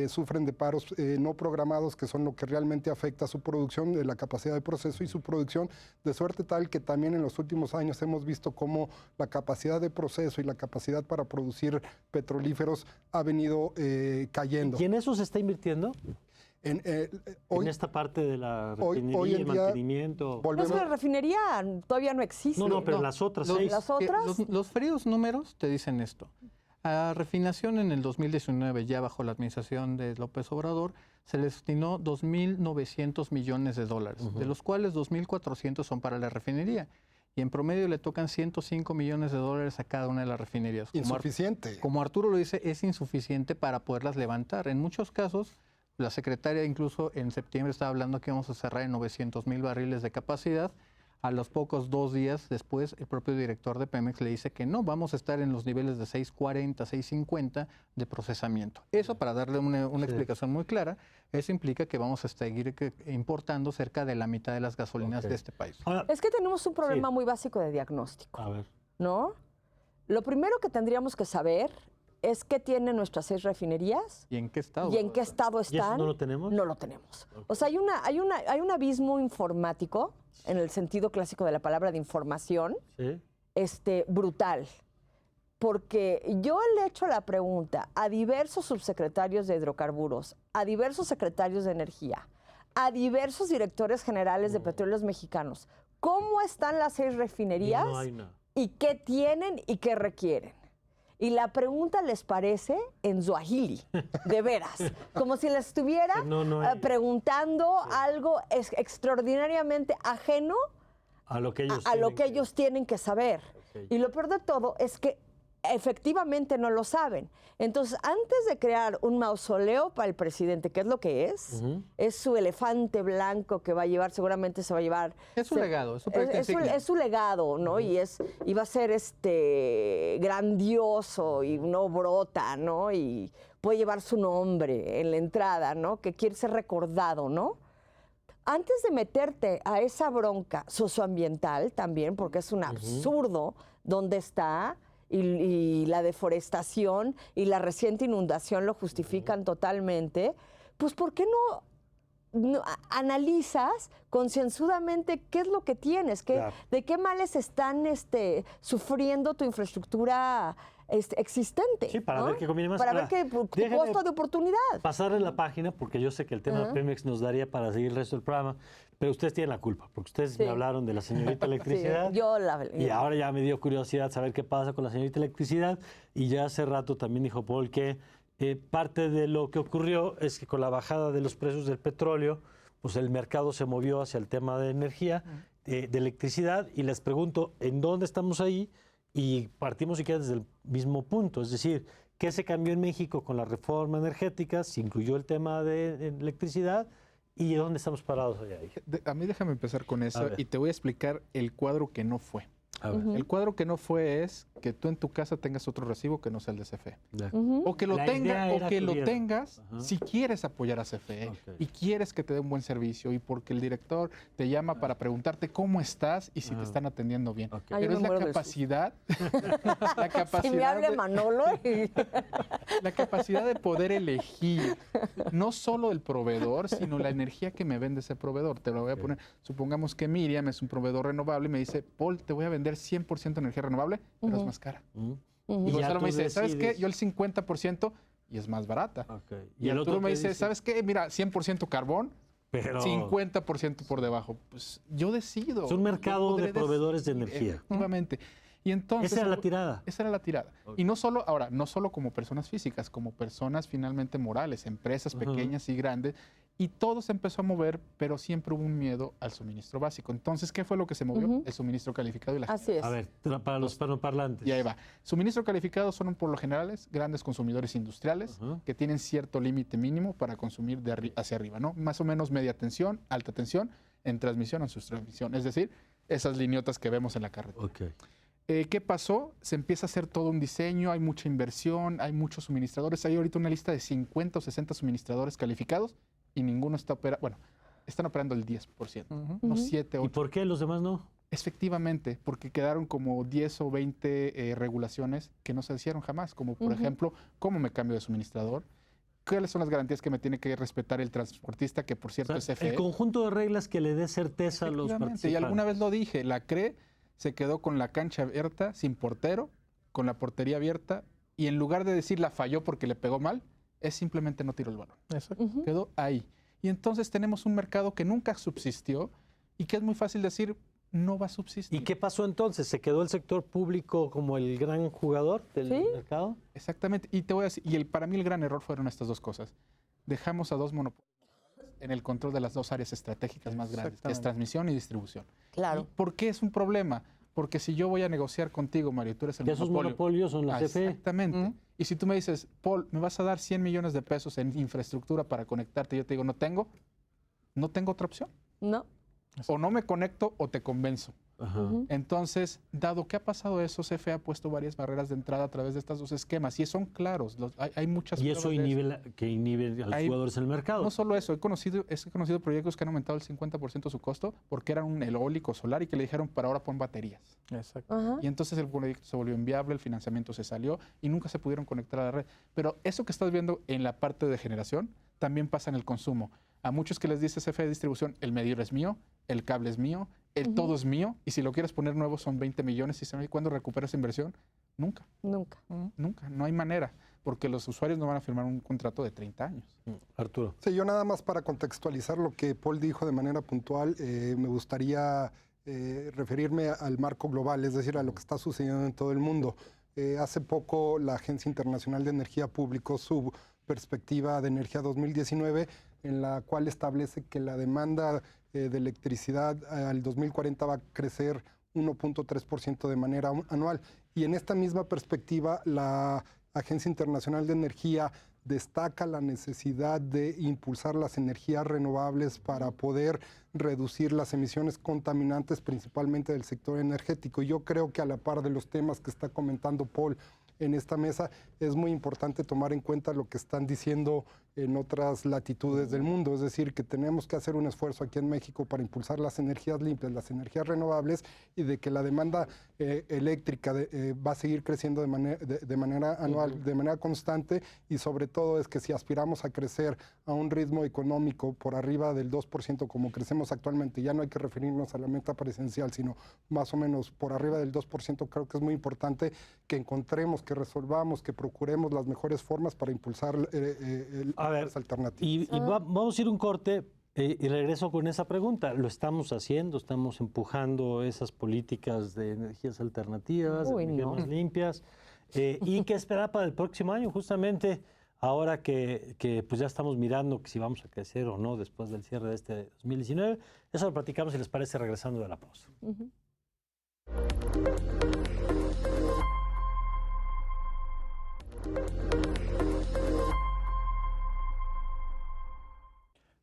sufren de paros no programados, que son lo que realmente afecta a su producción, de la capacidad de proceso y su producción, de suerte tal que también en los últimos años hemos visto cómo la capacidad de proceso y la capacidad para producir petrolíferos ha venido cayendo. ¿Y en eso se está invirtiendo? En esta parte de la refinería, hoy en día mantenimiento. No, es que la refinería todavía no existe. No, pero las otras 6. ¿Las otras? Los fríos números te dicen esto. A refinación en el 2019, ya bajo la administración de López Obrador, se le destinó 2.900 millones de dólares, de los cuales 2.400 son para la refinería. Y en promedio le tocan 105 millones de dólares a cada una de las refinerías. Insuficiente. Como Arturo lo dice, es insuficiente para poderlas levantar. En muchos casos, la secretaria incluso en septiembre estaba hablando que íbamos a cerrar en 900,000 barriles de capacidad. A los pocos 2 días después, el propio director de Pemex le dice que no, vamos a estar en los niveles de 640, 650 de procesamiento. Eso, para darle una explicación muy clara, eso implica que vamos a seguir importando cerca de la mitad de las gasolinas de este país. Ahora, Es que tenemos un problema muy básico de diagnóstico, a ver. ¿no? Lo primero que tendríamos que saber es qué tienen nuestras 6 refinerías ¿Y en qué estado? y en qué estado ¿Y eso están. no lo tenemos? No lo tenemos. O sea, hay un abismo informático, en el sentido clásico de la palabra de información, Sí. brutal. Porque yo le he hecho la pregunta a diversos subsecretarios de hidrocarburos, a diversos secretarios de energía, a diversos directores generales de petróleos mexicanos, ¿cómo están las 6 refinerías? Y no hay nada. ¿Y qué tienen y qué requieren? Y la pregunta les parece en Swahili, de veras, como si les estuviera preguntando algo extraordinariamente ajeno a lo que ellos tienen que saber. Okay. Y lo peor de todo es que efectivamente no lo saben. Entonces, antes de crear un mausoleo para el presidente, que es lo que es su elefante blanco que va a llevar, seguramente se va a llevar... Es su legado, es su proyecto insignia. Es su legado, ¿no? Y va a ser grandioso y no brota, ¿no? Y puede llevar su nombre en la entrada, ¿no? Que quiere ser recordado, ¿no? Antes de meterte a esa bronca socioambiental también, porque es un absurdo donde está... Y la deforestación y la reciente inundación lo justifican totalmente, pues ¿por qué no analizas concienzudamente qué es lo que tienes? ¿De qué males están sufriendo tu infraestructura existente? Sí, para ver qué conviene más. Para ver qué costo de oportunidad. Pasarle la página, porque yo sé que el tema de Pemex nos daría para seguir el resto del programa, pero ustedes tienen la culpa, porque ustedes me hablaron de la señorita Electricidad. Y ahora ya me dio curiosidad saber qué pasa con la señorita Electricidad. Y ya hace rato también dijo Paul que parte de lo que ocurrió es que con la bajada de los precios del petróleo, pues el mercado se movió hacia el tema de energía, de electricidad. Y les pregunto, ¿en dónde estamos ahí? Y partimos si quieres desde el mismo punto, es decir, ¿qué se cambió en México con la reforma energética? ¿Se incluyó el tema de electricidad? ¿Y dónde estamos parados hoy ahí? A mí déjame empezar con eso y te voy a explicar el cuadro que no fue. El cuadro que no fue es que tú en tu casa tengas otro recibo que no sea el de CFE. O que lo tengas si quieres apoyar a CFE y quieres que te dé un buen servicio y porque el director te llama para preguntarte cómo estás y si te están atendiendo bien. Pero es la capacidad, Si me hable Manolo. La capacidad de poder elegir no solo el proveedor, sino la energía que me vende ese proveedor. Te lo voy a poner. Supongamos que Miriam es un proveedor renovable y me dice, Paul, te voy a vender 100% energía renovable, pero es más cara. Y Gonzalo me dice, ¿sabes qué? Yo el 50% y es más barata. Y el otro me dice, ¿sabes qué? Mira, 100% carbón, pero 50% por debajo. Pues yo decido. Es un mercado de proveedores de energía. Efectivamente. Y entonces, Esa era la tirada. Esa era la tirada. Y no solo, ahora, no solo como personas físicas, como personas finalmente morales, empresas pequeñas y grandes, y todo se empezó a mover, pero siempre hubo un miedo al suministro básico. Entonces, ¿qué fue lo que se movió? El suministro calificado y la Así es. A ver, para los hispanoparlantes. Y ahí va. Suministro calificado son por lo general grandes consumidores industriales que tienen cierto límite mínimo para consumir hacia arriba, ¿no? Más o menos media tensión, alta tensión, en transmisión o en subtransmisión. Es decir, esas liniotas que vemos en la carretera. Ok. ¿Qué pasó? Se empieza a hacer todo un diseño, hay mucha inversión, hay muchos suministradores. Hay ahorita una lista de 50 o 60 suministradores calificados y ninguno está operando. Bueno, están operando el 10%, no 7 o 8. ¿Y por qué los demás no? Efectivamente, porque quedaron como 10 o 20 regulaciones que no se hicieron jamás, como por ejemplo, ¿cómo me cambio de suministrador? ¿Cuáles son las garantías que me tiene que respetar el transportista, que por cierto es CFE? El conjunto de reglas que le dé certeza a los participantes. Y alguna vez lo dije, la CRE se quedó con la cancha abierta, sin portero, con la portería abierta, y en lugar de decir la falló porque le pegó mal, es simplemente no tiró el balón. Quedó ahí. Y entonces tenemos un mercado que nunca subsistió y que es muy fácil decir, no va a subsistir. ¿Y qué pasó entonces? ¿Se quedó el sector público como el gran jugador del mercado? Exactamente. Y te voy a decir, para mí el gran error fueron estas dos cosas. Dejamos a dos monopolios en el control de las dos áreas estratégicas más grandes, que es transmisión y distribución. Claro. ¿Y por qué es un problema? Porque si yo voy a negociar contigo, Mario, tú eres el Esos monopolios son la CFE. Exactamente. Y si tú me dices, Paul, ¿me vas a dar 100 millones de pesos en infraestructura para conectarte? Yo te digo, no tengo otra opción. No. O no me conecto o te convenzo. Entonces, dado que ha pasado eso, CFE ha puesto varias barreras de entrada a través de estos dos esquemas y son claros. Hay muchas Y eso inhibe a los jugadores en el mercado. No solo eso, he conocido proyectos que han aumentado el 50% su costo porque eran un eólico solar y que le dijeron, para ahora pon baterías. Exacto. Y entonces el proyecto se volvió inviable, el financiamiento se salió y nunca se pudieron conectar a la red. Pero eso que estás viendo en la parte de generación también pasa en el consumo. A muchos que les dice CFE de distribución, el medidor es mío, el cable es mío, el todo es mío, y si lo quieres poner nuevo son 20 millones. ¿Y cuándo recuperas esa inversión? Nunca. Nunca. Nunca. No hay manera, porque los usuarios no van a firmar un contrato de 30 años. Arturo. Sí, yo nada más para contextualizar lo que Paul dijo de manera puntual, me gustaría referirme al marco global, es decir, a lo que está sucediendo en todo el mundo. Hace poco la Agencia Internacional de Energía publicó su perspectiva de energía 2019, en la cual establece que la demanda de electricidad al 2040 va a crecer 1.3% de manera anual. Y en esta misma perspectiva, la Agencia Internacional de Energía destaca la necesidad de impulsar las energías renovables para poder reducir las emisiones contaminantes, principalmente del sector energético. Y yo creo que a la par de los temas que está comentando Paul en esta mesa, es muy importante tomar en cuenta lo que están diciendo en otras latitudes del mundo, es decir, que tenemos que hacer un esfuerzo aquí en México para impulsar las energías limpias, las energías renovables, y de que la demanda eléctrica va a seguir creciendo de manera anual, de manera constante, y sobre todo es que si aspiramos a crecer a un ritmo económico por arriba del 2% como crecemos actualmente, ya no hay que referirnos a la meta presencial, sino más o menos por arriba del 2%, creo que es muy importante que encontremos, que resolvamos, que procuremos las mejores formas para impulsar las alternativas. Y vamos a ir un corte y regreso con esa pregunta. Lo estamos haciendo, estamos empujando esas políticas de energías alternativas, energías más limpias. ¿Y qué esperar para el próximo año? Justamente ahora que pues ya estamos mirando que si vamos a crecer o no después del cierre de este 2019. Eso lo platicamos, si les parece, regresando de la pausa.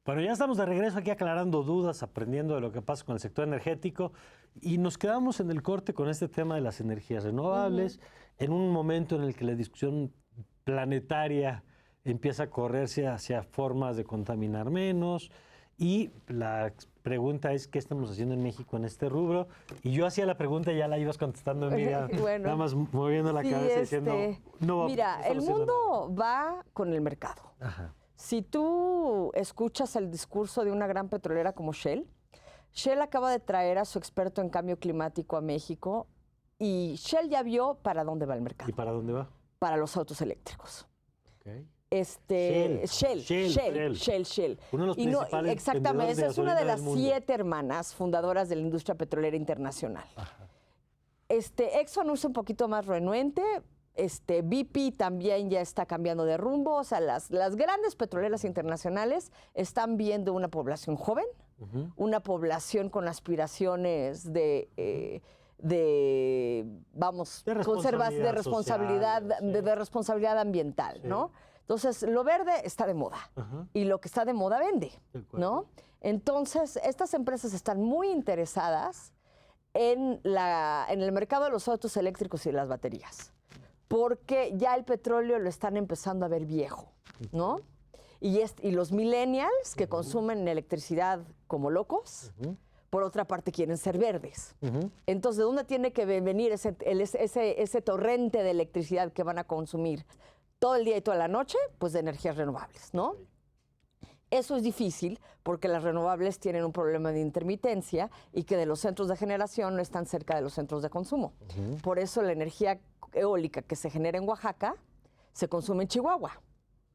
Bueno, ya estamos de regreso aquí aclarando dudas, aprendiendo de lo que pasa con el sector energético, y nos quedamos en el corte con este tema de las energías renovables, en un momento en el que la discusión planetaria empieza a correrse hacia formas de contaminar menos, y la pregunta es, ¿qué estamos haciendo en México en este rubro? Y yo hacía la pregunta y ya la ibas contestando, Miriam, bueno, nada más moviendo la cabeza diciendo, no. Mira, el mundo va con el mercado. Ajá. Si tú escuchas el discurso de una gran petrolera como Shell, Shell acaba de traer a su experto en cambio climático a México y Shell ya vio para dónde va el mercado. ¿Y para dónde va? Para los autos eléctricos. Okay. Shell. Uno de los principales exactamente, vendedores de es una de gasolina las del mundo. 7 hermanas fundadoras de la industria petrolera internacional. Ajá. Exxon es un poquito más renuente. BP también ya está cambiando de rumbo. O sea, las grandes petroleras internacionales están viendo una población joven, una población con aspiraciones de responsabilidad, de responsabilidad ambiental, ¿no? Entonces, lo verde está de moda y lo que está de moda vende, ¿no? Entonces, estas empresas están muy interesadas en el mercado de los autos eléctricos y las baterías, porque ya el petróleo lo están empezando a ver viejo, ¿no? Y los millennials que consumen electricidad como locos, por otra parte quieren ser verdes. Entonces, ¿de dónde tiene que venir ese torrente de electricidad que van a consumir todo el día y toda la noche? Pues de energías renovables, ¿no? Eso es difícil porque las renovables tienen un problema de intermitencia y que de los centros de generación no están cerca de los centros de consumo. Por eso la energía eólica que se genera en Oaxaca se consume en Chihuahua,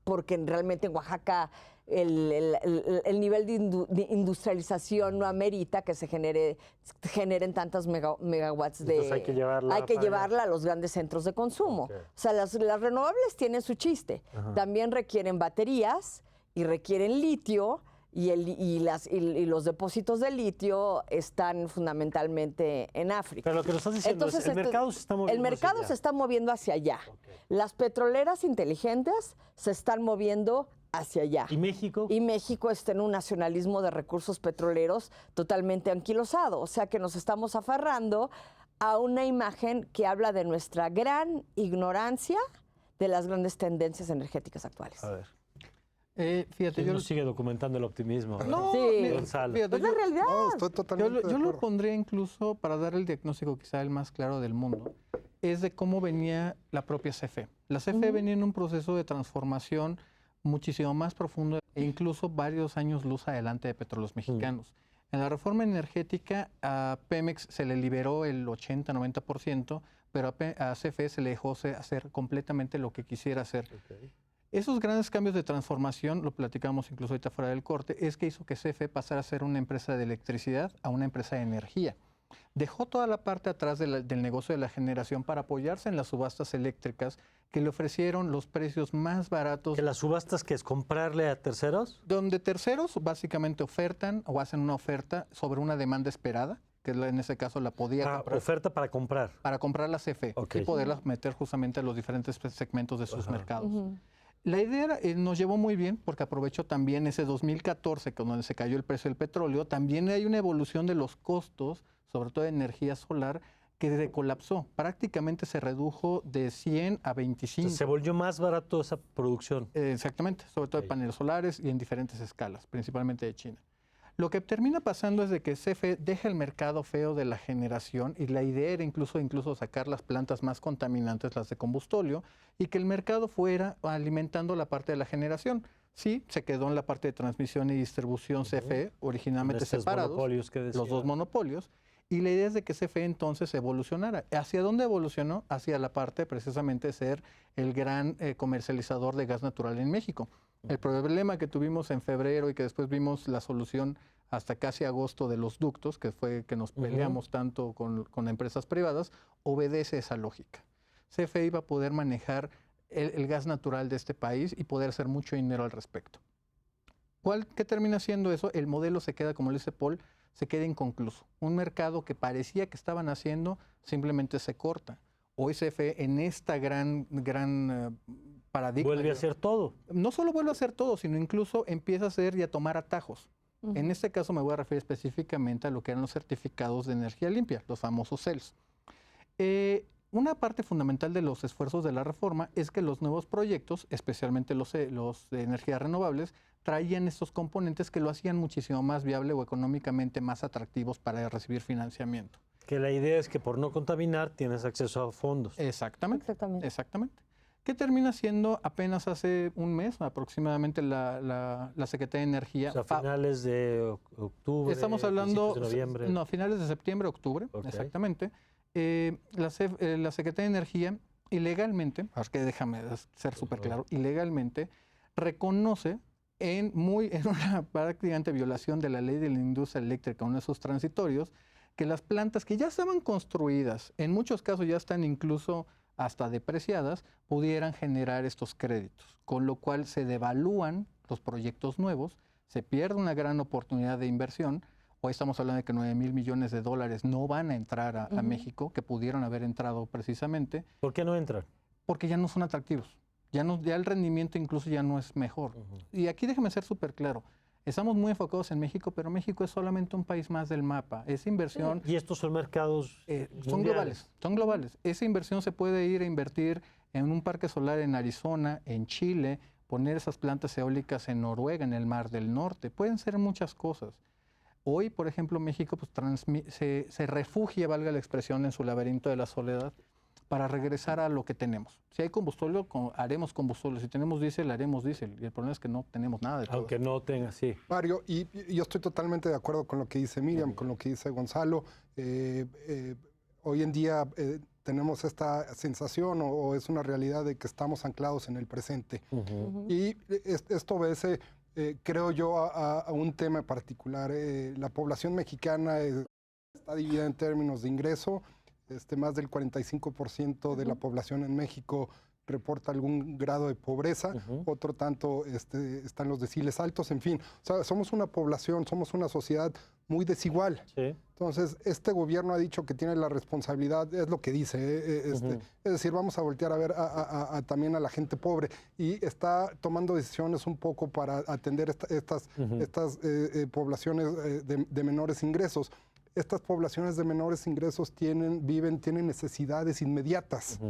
porque realmente en Oaxaca el nivel de industrialización no amerita que se generen tantas megawatts de... Entonces hay que llevarla a los grandes centros de consumo. O sea, las renovables tienen su chiste. También requieren baterías y requieren litio, y los depósitos de litio están fundamentalmente en África. Pero lo que nos estás diciendo es el mercado se está moviendo El mercado se está moviendo hacia allá. Las petroleras inteligentes se están moviendo hacia allá. ¿Y México? Y México está en un nacionalismo de recursos petroleros totalmente anquilosado. O sea que nos estamos aferrando a una imagen que habla de nuestra gran ignorancia de las grandes tendencias energéticas actuales. A ver. Fíjate, Yo sigue documentando el optimismo. No, Sí. Gonzalo. fíjate, Es la realidad. No, estoy totalmente yo de lo acuerdo. pondría incluso para dar el diagnóstico quizá el más claro del mundo, es de cómo venía la propia CFE. La CFE venía en un proceso de transformación muchísimo más profundo e incluso varios años luz adelante de Petróleos Mexicanos. En la reforma energética a Pemex se le liberó el 80-90%, pero a CFE se le dejó hacer completamente lo que quisiera hacer. Esos grandes cambios de transformación, lo platicamos incluso ahorita fuera del corte, es que hizo que CFE pasara a ser una empresa de electricidad a una empresa de energía. Dejó toda la parte atrás del negocio de la generación para apoyarse en las subastas eléctricas que le ofrecieron los precios más baratos. ¿Que las subastas que es comprarle a terceros? Donde terceros básicamente ofertan o hacen una oferta sobre una demanda esperada, que en ese caso la podía comprar. Oferta para comprar. Para comprar la CFE y poderlas meter justamente a los diferentes segmentos de sus mercados. La idea nos llevó muy bien porque aprovechó también ese 2014, donde se cayó el precio del petróleo, también hay una evolución de los costos, sobre todo de energía solar, que se colapsó. Prácticamente se redujo de 100 a 25. Se volvió más barato esa producción. Exactamente, sobre todo de paneles solares y en diferentes escalas, principalmente de China. Lo que termina pasando es de que CFE deja el mercado feo de la generación y la idea era incluso sacar las plantas más contaminantes, las de combustóleo, y que el mercado fuera alimentando la parte de la generación. Sí, se quedó en la parte de transmisión y distribución CFE, originalmente separados, los dos monopolios, y la idea es de que CFE entonces evolucionara. ¿Hacia dónde evolucionó? Hacia la parte precisamente de ser el gran comercializador de gas natural en México. El problema que tuvimos en febrero y que después vimos la solución hasta casi agosto de los ductos, que fue que nos peleamos tanto con empresas privadas, obedece esa lógica. CFE iba a poder manejar el gas natural de este país y poder hacer mucho dinero al respecto. ¿Qué termina siendo eso? El modelo se queda, como le dice Paul, se queda inconcluso. Un mercado que parecía que estaban haciendo simplemente se corta. Hoy CFE en esta gran paradigma. Vuelve a hacer todo. No solo vuelve a hacer todo, sino incluso empieza a hacer y a tomar atajos. En este caso me voy a referir específicamente a lo que eran los certificados de energía limpia, los famosos CELS. Una parte fundamental de los esfuerzos de la reforma es que los nuevos proyectos, especialmente los de energías renovables, traían estos componentes que lo hacían muchísimo más viable o económicamente más atractivos para recibir financiamiento. Que la idea es que por no contaminar tienes acceso a fondos. Exactamente. ¿Qué termina siendo apenas hace un mes aproximadamente la Secretaría de Energía? O sea, finales de octubre. Estamos hablando, de noviembre. No, finales de septiembre, octubre, exactamente. La Secretaría de Energía ilegalmente, es que déjame ser súper claro, ilegalmente reconoce en una prácticamente violación de la ley de la industria eléctrica, uno de sus transitorios, que las plantas que ya estaban construidas, en muchos casos ya están incluso hasta depreciadas, pudieran generar estos créditos, con lo cual se devalúan los proyectos nuevos, se pierde una gran oportunidad de inversión. Hoy estamos hablando de que 9,000 millones de dólares no van a entrar a México, que pudieron haber entrado precisamente. ¿Por qué no entran? Porque ya no son atractivos. Ya el rendimiento incluso ya no es mejor. Y aquí déjeme ser súper claro. Estamos muy enfocados en México, pero México es solamente un país más del mapa. Esa inversión... Y estos son mercados son globales. Son globales. Esa inversión se puede ir a invertir en un parque solar en Arizona, en Chile, poner esas plantas eólicas en Noruega, en el Mar del Norte. Pueden ser muchas cosas. Hoy, por ejemplo, México pues, se refugia, valga la expresión, en su laberinto de la soledad para regresar a lo que tenemos. Si hay combustible, haremos combustible. Si tenemos diésel, haremos diésel. Y el problema es que no tenemos nada de todo. Aunque no tenga, sí. Mario, y yo estoy totalmente de acuerdo con lo que dice Miriam, con lo que dice Gonzalo. Hoy en día tenemos esta sensación o es una realidad de que estamos anclados en el presente. Y esto obedece, creo yo, a un tema particular. La población mexicana está dividida en términos de ingreso. Más del 45% de la población en México reporta algún grado de pobreza, otro tanto están los deciles altos, en fin. O sea, somos una población, somos una sociedad muy desigual. Sí. Entonces, este gobierno ha dicho que tiene la responsabilidad, es lo que dice, es decir, vamos a voltear a ver también a la gente pobre y está tomando decisiones un poco para atender estas poblaciones de menores ingresos. Estas poblaciones de menores ingresos tienen necesidades inmediatas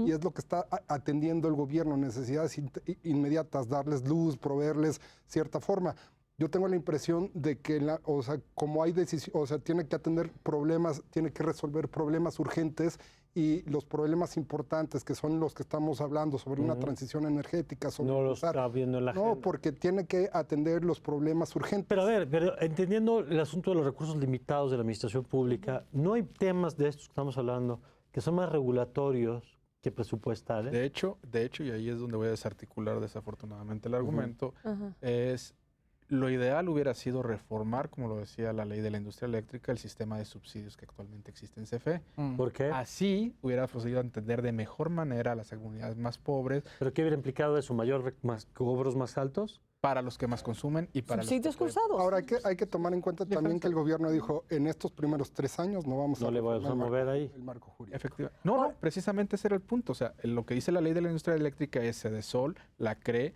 y es lo que está atendiendo el gobierno, necesidades inmediatas, darles luz, proveerles cierta forma. Yo tengo la impresión de que, como hay tiene que atender problemas, tiene que resolver problemas urgentes y los problemas importantes que son los que estamos hablando sobre una transición energética. Sobre no los está viendo en la agenda. No, porque tiene que atender los problemas urgentes. Pero a ver, entendiendo el asunto de los recursos limitados de la administración pública, ¿no hay temas de estos que estamos hablando que son más regulatorios que presupuestales? De hecho, y ahí es donde voy a desarticular desafortunadamente el argumento, es lo ideal hubiera sido reformar, como lo decía la ley de la industria eléctrica, el sistema de subsidios que actualmente existe en CFE. ¿Por qué? Así hubiera podido entender de mejor manera a las comunidades más pobres. ¿Pero qué hubiera implicado eso? ¿Cobros más altos? Para los que más consumen y para subsidios los que cruzados. Ahora hay que tomar en cuenta también que el gobierno dijo, en estos primeros 3 años no vamos le vamos a mover ahí. El marco jurídico. Efectivamente. No, precisamente ese era el punto. O sea, lo que dice la ley de la industria eléctrica es Sedesol, la CRE,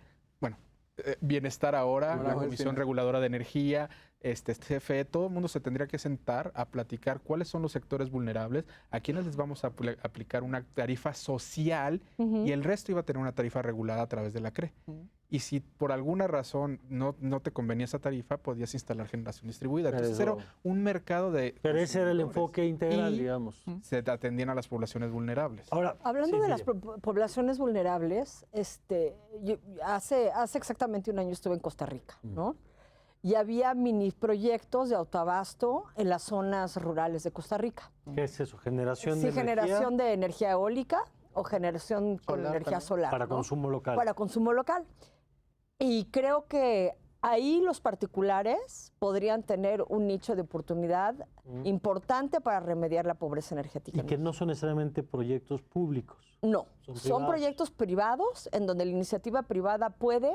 Bienestar Ahora, la Comisión Reguladora de Energía, CFE, todo el mundo se tendría que sentar a platicar cuáles son los sectores vulnerables, a quiénes les vamos a aplicar una tarifa social y el resto iba a tener una tarifa regulada a través de la CRE. Y si por alguna razón no te convenía esa tarifa, podías instalar generación distribuida. Entonces era un mercado de... Pero ese era el enfoque integral, digamos. Se atendían a las poblaciones vulnerables. Ahora, hablando de las poblaciones vulnerables, hace exactamente un año estuve en Costa Rica, ¿no? Y había mini proyectos de autoabasto en las zonas rurales de Costa Rica. ¿Qué es eso? ¿Generación de energía? Generación de energía eólica o generación con energía solar. Para consumo local. Para consumo local. Y creo que ahí los particulares podrían tener un nicho de oportunidad importante para remediar la pobreza energética. Y que no son necesariamente proyectos públicos. No, son proyectos privados en donde la iniciativa privada puede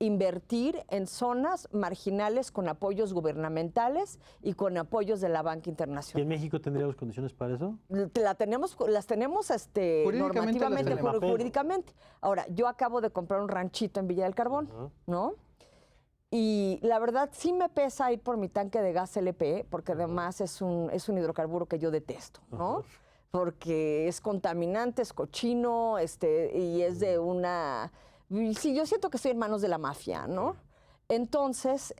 invertir en zonas marginales con apoyos gubernamentales y con apoyos de la banca internacional. ¿Y en México tendríamos condiciones para eso? Las tenemos normativamente, jurídicamente. Ahora, yo acabo de comprar un ranchito en Villa del Carbón, ¿no? Y la verdad sí me pesa ir por mi tanque de gas LP, porque además es un hidrocarburo que yo detesto, ¿no? Porque es contaminante, es cochino, y es de una... Sí, yo siento que estoy en manos de la mafia, ¿no? Entonces,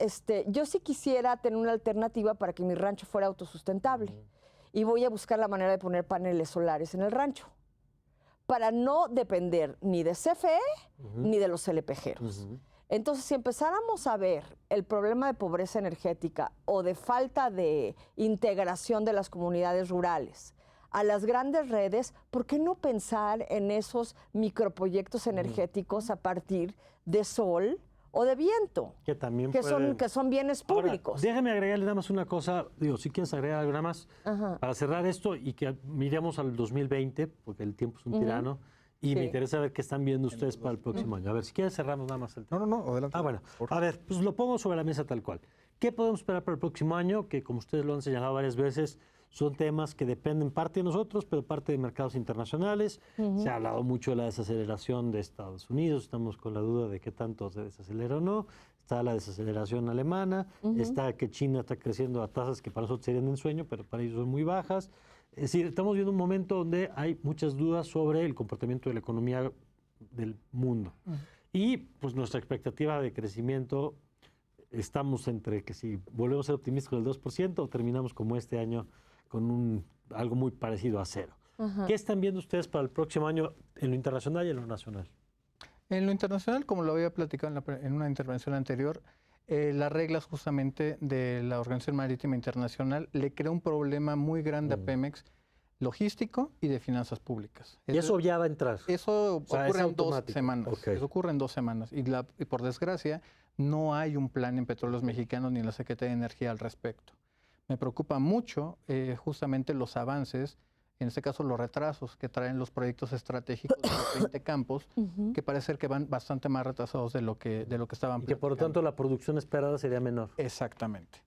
yo sí quisiera tener una alternativa para que mi rancho fuera autosustentable. Y voy a buscar la manera de poner paneles solares en el rancho, para no depender ni de CFE ni de los LPGeros. Entonces, si empezáramos a ver el problema de pobreza energética o de falta de integración de las comunidades rurales a las grandes redes, ¿por qué no pensar en esos microproyectos energéticos a partir de sol o de viento, Que también que pueden- son bienes Ahora, públicos. déjame agregarle nada más una cosa, digo, si quieres agregar algo nada más, Ajá. para cerrar esto y que miremos al 2020, porque el tiempo es un tirano, y Sí. me interesa ver qué están viendo ustedes para el próximo año. A ver, si quieres cerramos nada más el tema. No, adelante. Ah, bueno. A ver, pues lo pongo sobre la mesa tal cual. ¿Qué podemos esperar para el próximo año? Que como ustedes lo han señalado varias veces, son temas que dependen parte de nosotros, pero parte de mercados internacionales. Se ha hablado mucho de la desaceleración de Estados Unidos, estamos con la duda de qué tanto se desacelera o no. Está la desaceleración alemana, está que China está creciendo a tasas que para nosotros serían de ensueño, pero para ellos son muy bajas. Es decir, estamos viendo un momento donde hay muchas dudas sobre el comportamiento de la economía del mundo. Y pues nuestra expectativa de crecimiento, estamos entre que si volvemos a ser optimistas con el 2% o terminamos como este año con algo muy parecido a cero. ¿Qué están viendo ustedes para el próximo año en lo internacional y en lo nacional? En lo internacional, como lo había platicado en una intervención anterior, las reglas justamente de la Organización Marítima Internacional le crea un problema muy grande a Pemex, logístico y de finanzas públicas. Y eso ya va a entrar. Eso O sea, es ocurre en 2 automático. semanas. Ok. Eso ocurre en 2 semanas. Y por desgracia, no hay un plan en Petróleos Mexicanos ni en la Secretaría de Energía al respecto. Me preocupa mucho justamente los avances, en este caso los retrasos que traen los proyectos estratégicos de los 20 campos, que parece ser que van bastante más retrasados de lo que estaban Y que por lo platicando. tanto la producción esperada sería menor. Exactamente.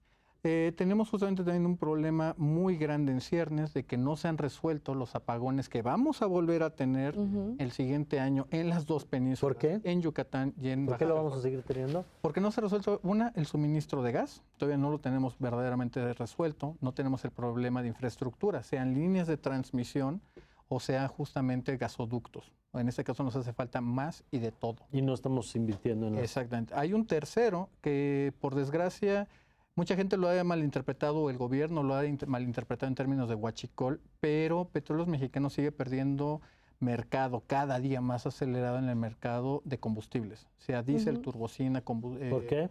Tenemos justamente también un problema muy grande en ciernes de que no se han resuelto los apagones que vamos a volver a tener el siguiente año en las 2 penínsulas. ¿Por qué? En Yucatán y en ¿Por qué Baja lo vamos a seguir teniendo? Porque no se ha resuelto, el suministro de gas, todavía no lo tenemos verdaderamente resuelto, no tenemos el problema de infraestructura, sean líneas de transmisión o sea justamente gasoductos. En este caso nos hace falta más y de todo. Y no estamos invirtiendo en eso. Exactamente. Hay un tercero que, por desgracia, mucha gente lo ha malinterpretado, el gobierno lo ha malinterpretado en términos de huachicol, pero Petróleos Mexicanos sigue perdiendo mercado cada día más acelerado en el mercado de combustibles, sea diésel, turbocina, ¿Por qué?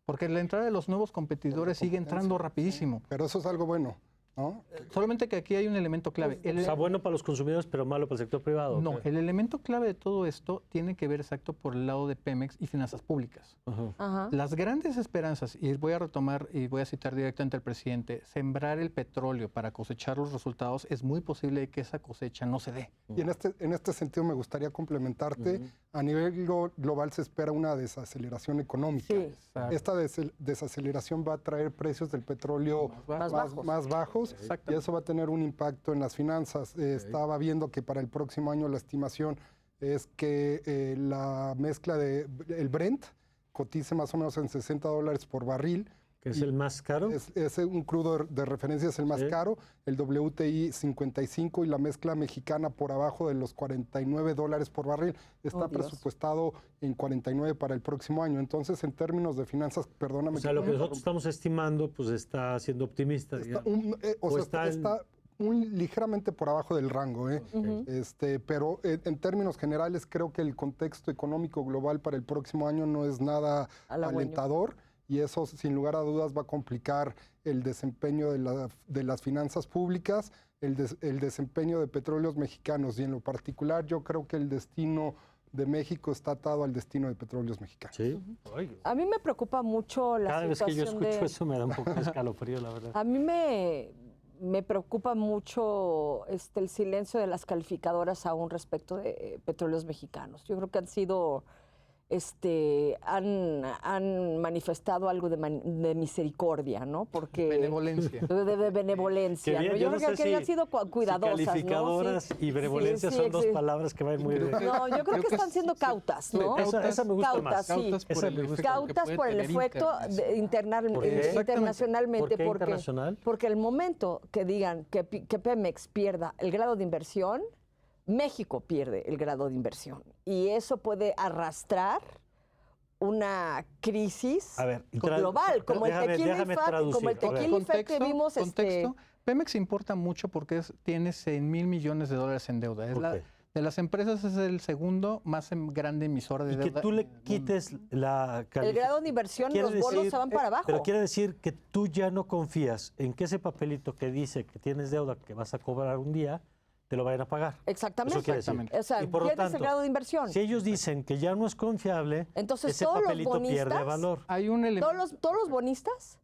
porque la entrada de los nuevos competidores sigue entrando rapidísimo. Pero eso es algo bueno, ¿no? Solamente que aquí hay un elemento clave. O sea, bueno para los consumidores, pero malo para el sector privado. ¿o No, qué? el elemento clave de todo esto tiene que ver exacto por el lado de Pemex y finanzas públicas. Ajá. Ajá. Las grandes esperanzas, y voy a retomar y voy a citar directamente al presidente, sembrar el petróleo para cosechar los resultados, es muy posible que esa cosecha no se dé. Y en este sentido me gustaría complementarte. A nivel global se espera una desaceleración económica. Sí. Exacto. Esta desaceleración va a traer precios del petróleo más bajos y eso va a tener un impacto en las finanzas. Estaba viendo que para el próximo año la estimación es que la mezcla el Brent cotice más o menos en $60 por barril. ¿Que es el más caro? Es un crudo de referencia, es el más Sí. caro, el WTI 55 y la mezcla mexicana por abajo de los $49 por barril. Está Dios. presupuestado en 49 para el próximo año. Entonces, en términos de finanzas, perdóname. O sea, lo que nosotros estamos estimando, pues está siendo optimista. está, digamos. está ligeramente por abajo del rango, ¿eh? Pero en términos generales creo que el contexto económico global para el próximo año no es nada Halagüeño. alentador. Y eso, sin lugar a dudas, va a complicar el desempeño de las finanzas públicas, el desempeño de Petróleos Mexicanos. Y en lo particular, yo creo que el destino de México está atado al destino de Petróleos Mexicanos. Sí. Ay, A mí me preocupa mucho la cada vez que yo situación escucho eso me da un poco de escalofrío, la verdad. A mí me preocupa mucho el silencio de las calificadoras aún respecto de Petróleos Mexicanos. Yo creo que han sido, han manifestado algo de misericordia, ¿no? Porque Benevolencia. de benevolencia. Que bien, ¿no? yo Yo no creo que sé han sido cuidadosas, si calificadoras ¿no? y benevolencia son dos sí. palabras que van muy bien. No, yo creo que están siendo cautas, ¿no? Esa me gusta más. Cautas, sí. Cautas por el efecto que Cautas puede por el tener efecto ¿Por qué? internacionalmente. ¿Por qué internacional? Porque el momento que digan que Pemex pierda el grado de inversión, México pierde el grado de inversión. Y eso puede arrastrar una crisis A ver, global, como el déjame Tequila Ifat, traducir. como el A ver. Tequila Ifat que vimos. Contexto. Pemex importa mucho porque tiene 100 mil millones de dólares en deuda. Ok. De las empresas es el segundo más grande emisor de Y deuda. que tú le quites la El grado de inversión, los bonos se van para abajo. Pero quiere decir que tú ya no confías en que ese papelito que dice que tienes deuda que vas a cobrar un día, te lo vayan a pagar. Exactamente. Eso quiere decir. Exactamente. O sea, Y por lo pierdes el tanto, grado de inversión. Si ellos dicen que ya no es confiable, Entonces, ese todos los papelito pierde bonistas- valor. Hay un, Todos los bonistas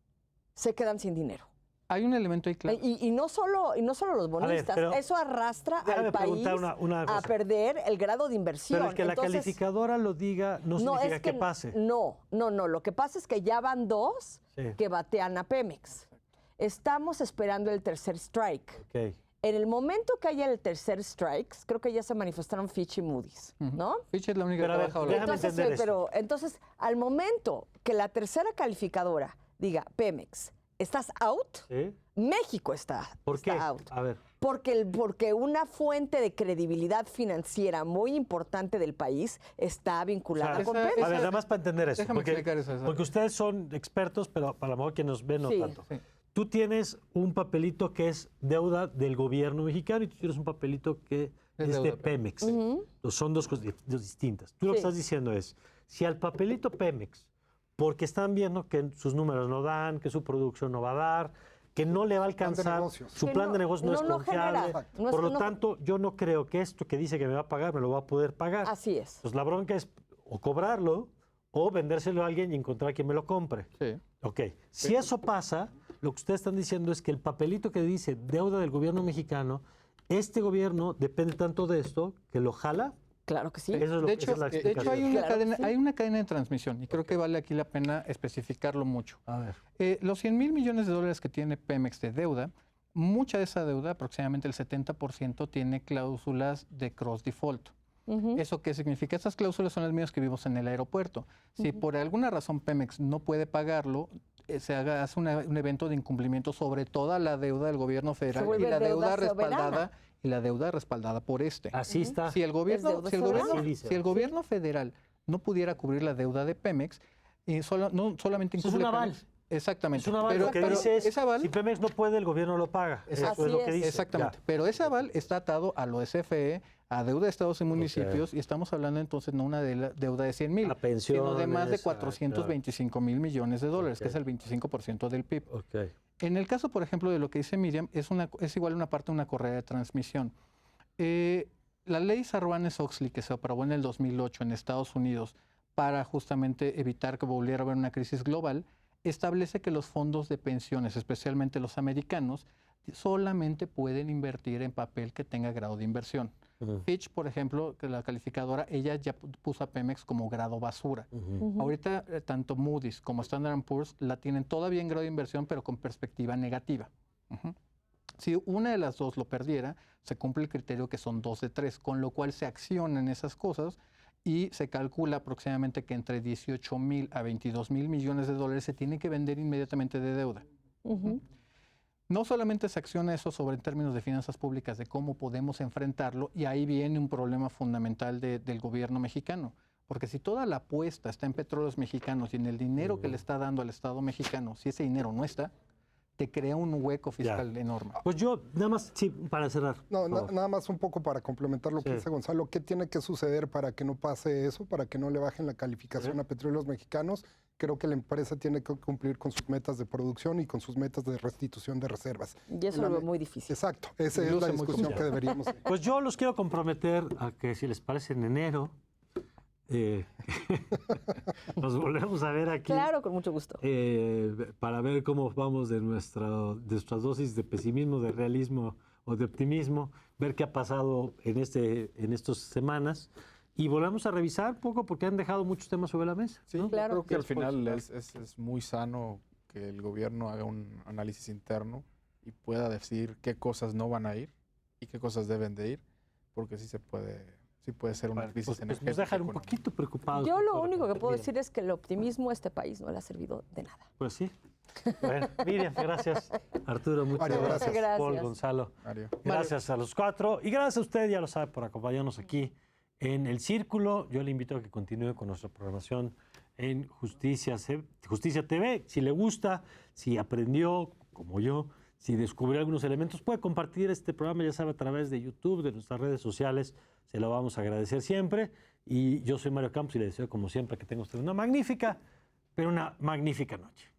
se quedan sin dinero. hay un elemento ahí claro. Y no solo los bonistas, pero eso arrastra déjame al país preguntar una a cosa. perder el grado de inversión. Pero el que la Entonces, calificadora lo diga no significa es que pase. No. Lo que pasa es que ya van 2 Sí. que batean a Pemex. Estamos esperando el tercer strike. Ok. En el momento que haya el tercer strike, creo que ya se manifestaron Fitch y Moody's, ¿no? Fitch es la única Pero a que ha ver, bajado la déjame entender esto. Entonces, al momento que la tercera calificadora diga, Pemex, ¿estás out? ¿Sí? México está ¿Por qué? out. A ver. Porque una fuente de credibilidad financiera muy importante del país está vinculada O sea, con esa- Pemex. A ver, nada más para entender eso. Déjame explicar eso. Porque ustedes son expertos, pero para lo mejor quien nos ve no Sí. tanto. Sí. Tú tienes un papelito que es deuda del gobierno mexicano y tú tienes un papelito que Es es de deuda Pemex. Entonces, son dos cosas distintas. Tú lo que Sí. estás diciendo es, si al papelito Pemex, porque están viendo que sus números no dan, que su producción no va a dar, que no le va a alcanzar, negocios. su Que plan no- de negocio no es no genera. confiable. Exacto. No es- Por lo no- tanto, yo no creo que esto que dice que me va a pagar, me lo va a poder pagar. Así es. Pues la bronca es o cobrarlo o vendérselo a alguien y encontrar quien me lo compre. Sí. Ok, si eso pasa, lo que ustedes están diciendo es que el papelito que dice deuda del gobierno mexicano, este gobierno depende tanto de esto que lo jala. Claro que sí. Eso es lo De esa hecho, es la de hecho explicación. hay, una Claro que cadena, sí. hay una cadena de transmisión y creo que vale aquí la pena especificarlo mucho. A ver. Los 100,000 millones de dólares que tiene Pemex de deuda, mucha de esa deuda, aproximadamente el 70%, tiene cláusulas de cross default. ¿Eso qué significa? Estas cláusulas son las mismas que vimos en el aeropuerto. Si por alguna razón Pemex no puede pagarlo, hace un evento de incumplimiento sobre toda la deuda del gobierno federal y vuelve la deuda deuda soberana. respaldada por este. Así está. Si el gobierno, deuda si el gobierno, soberana. si el gobierno federal no pudiera cubrir la deuda de Pemex, no solamente Eso es incumple un aval. Pemex- Exactamente. Es un aval. Lo que dice es, ese aval, si Pemex no puede, el gobierno lo paga. Eso Así es lo que es. dice. exactamente. Ya. Pero ese aval está atado a lo SFE, a deuda de estados y municipios, y estamos hablando entonces no una deuda de 100,000, A pensiones, sino de más de a- 425,000 millones de dólares, que es el 25% del PIB. Ok. En el caso, por ejemplo, de lo que dice Miriam, es igual una parte de una correa de transmisión. La ley Sarbanes-Oxley, que se aprobó en el 2008 en Estados Unidos para justamente evitar que volviera a haber una crisis global, establece que los fondos de pensiones, especialmente los americanos, solamente pueden invertir en papel que tenga grado de inversión. Fitch, por ejemplo, que la calificadora, ella ya puso a Pemex como grado basura. Ahorita, tanto Moody's como Standard & Poor's la tienen todavía en grado de inversión, pero con perspectiva negativa. Si una de las dos lo perdiera, se cumple el criterio que son 2 de 3, con lo cual se accionan esas cosas y se calcula aproximadamente que entre 18,000 a 22,000 millones de dólares se tiene que vender inmediatamente de deuda. No solamente se acciona eso sobre en términos de finanzas públicas, de cómo podemos enfrentarlo, y ahí viene un problema fundamental del gobierno mexicano. Porque si toda la apuesta está en petróleos mexicanos y en el dinero que le está dando al Estado mexicano, si ese dinero no está, te crea un hueco fiscal enorme. Pues yo, nada más, sí, para cerrar. No, por favor. nada más un poco para complementar lo que Sí. dice Gonzalo. ¿Qué tiene que suceder para que no pase eso, para que no le bajen la calificación a petróleos mexicanos? Creo que la empresa tiene que cumplir con sus metas de producción y con sus metas de restitución de reservas. Y eso lo veo muy difícil. Exacto, esa es Luce la muy discusión complicado. que deberíamos. Pues yo los quiero comprometer a que, si les parece, en enero nos volvemos a ver aquí. Claro, con mucho gusto. Para ver cómo vamos de nuestras dosis de pesimismo, de realismo o de optimismo, ver qué ha pasado en estas semanas y volvemos a revisar un poco porque han dejado muchos temas sobre la mesa. Sí, ¿no? yo Claro. creo que al Después, final claro. es muy sano que el gobierno haga un análisis interno y pueda decir qué cosas no van a ir y qué cosas deben de ir, porque sí puede ser una Bueno, crisis pues energética. nos dejan un económica. poquito preocupados. Yo con lo todo único que puedo Miriam. decir es que el optimismo a este país no le ha servido de nada. Pues sí. Bueno, Miriam, gracias. Arturo, muchas Mario, gracias. gracias. Paul, Gonzalo. Mario. Gracias a los cuatro y gracias a usted, ya lo sabe, por acompañarnos aquí en El Círculo. Yo le invito a que continúe con nuestra programación en Justicia TV. Si le gusta, si aprendió, como yo, si descubrió algunos elementos, puede compartir este programa, ya sabe, a través de YouTube, de nuestras redes sociales. Se lo vamos a agradecer siempre. Y yo soy Mario Campos y le deseo, como siempre, que tenga usted una magnífica, pero una magnífica noche.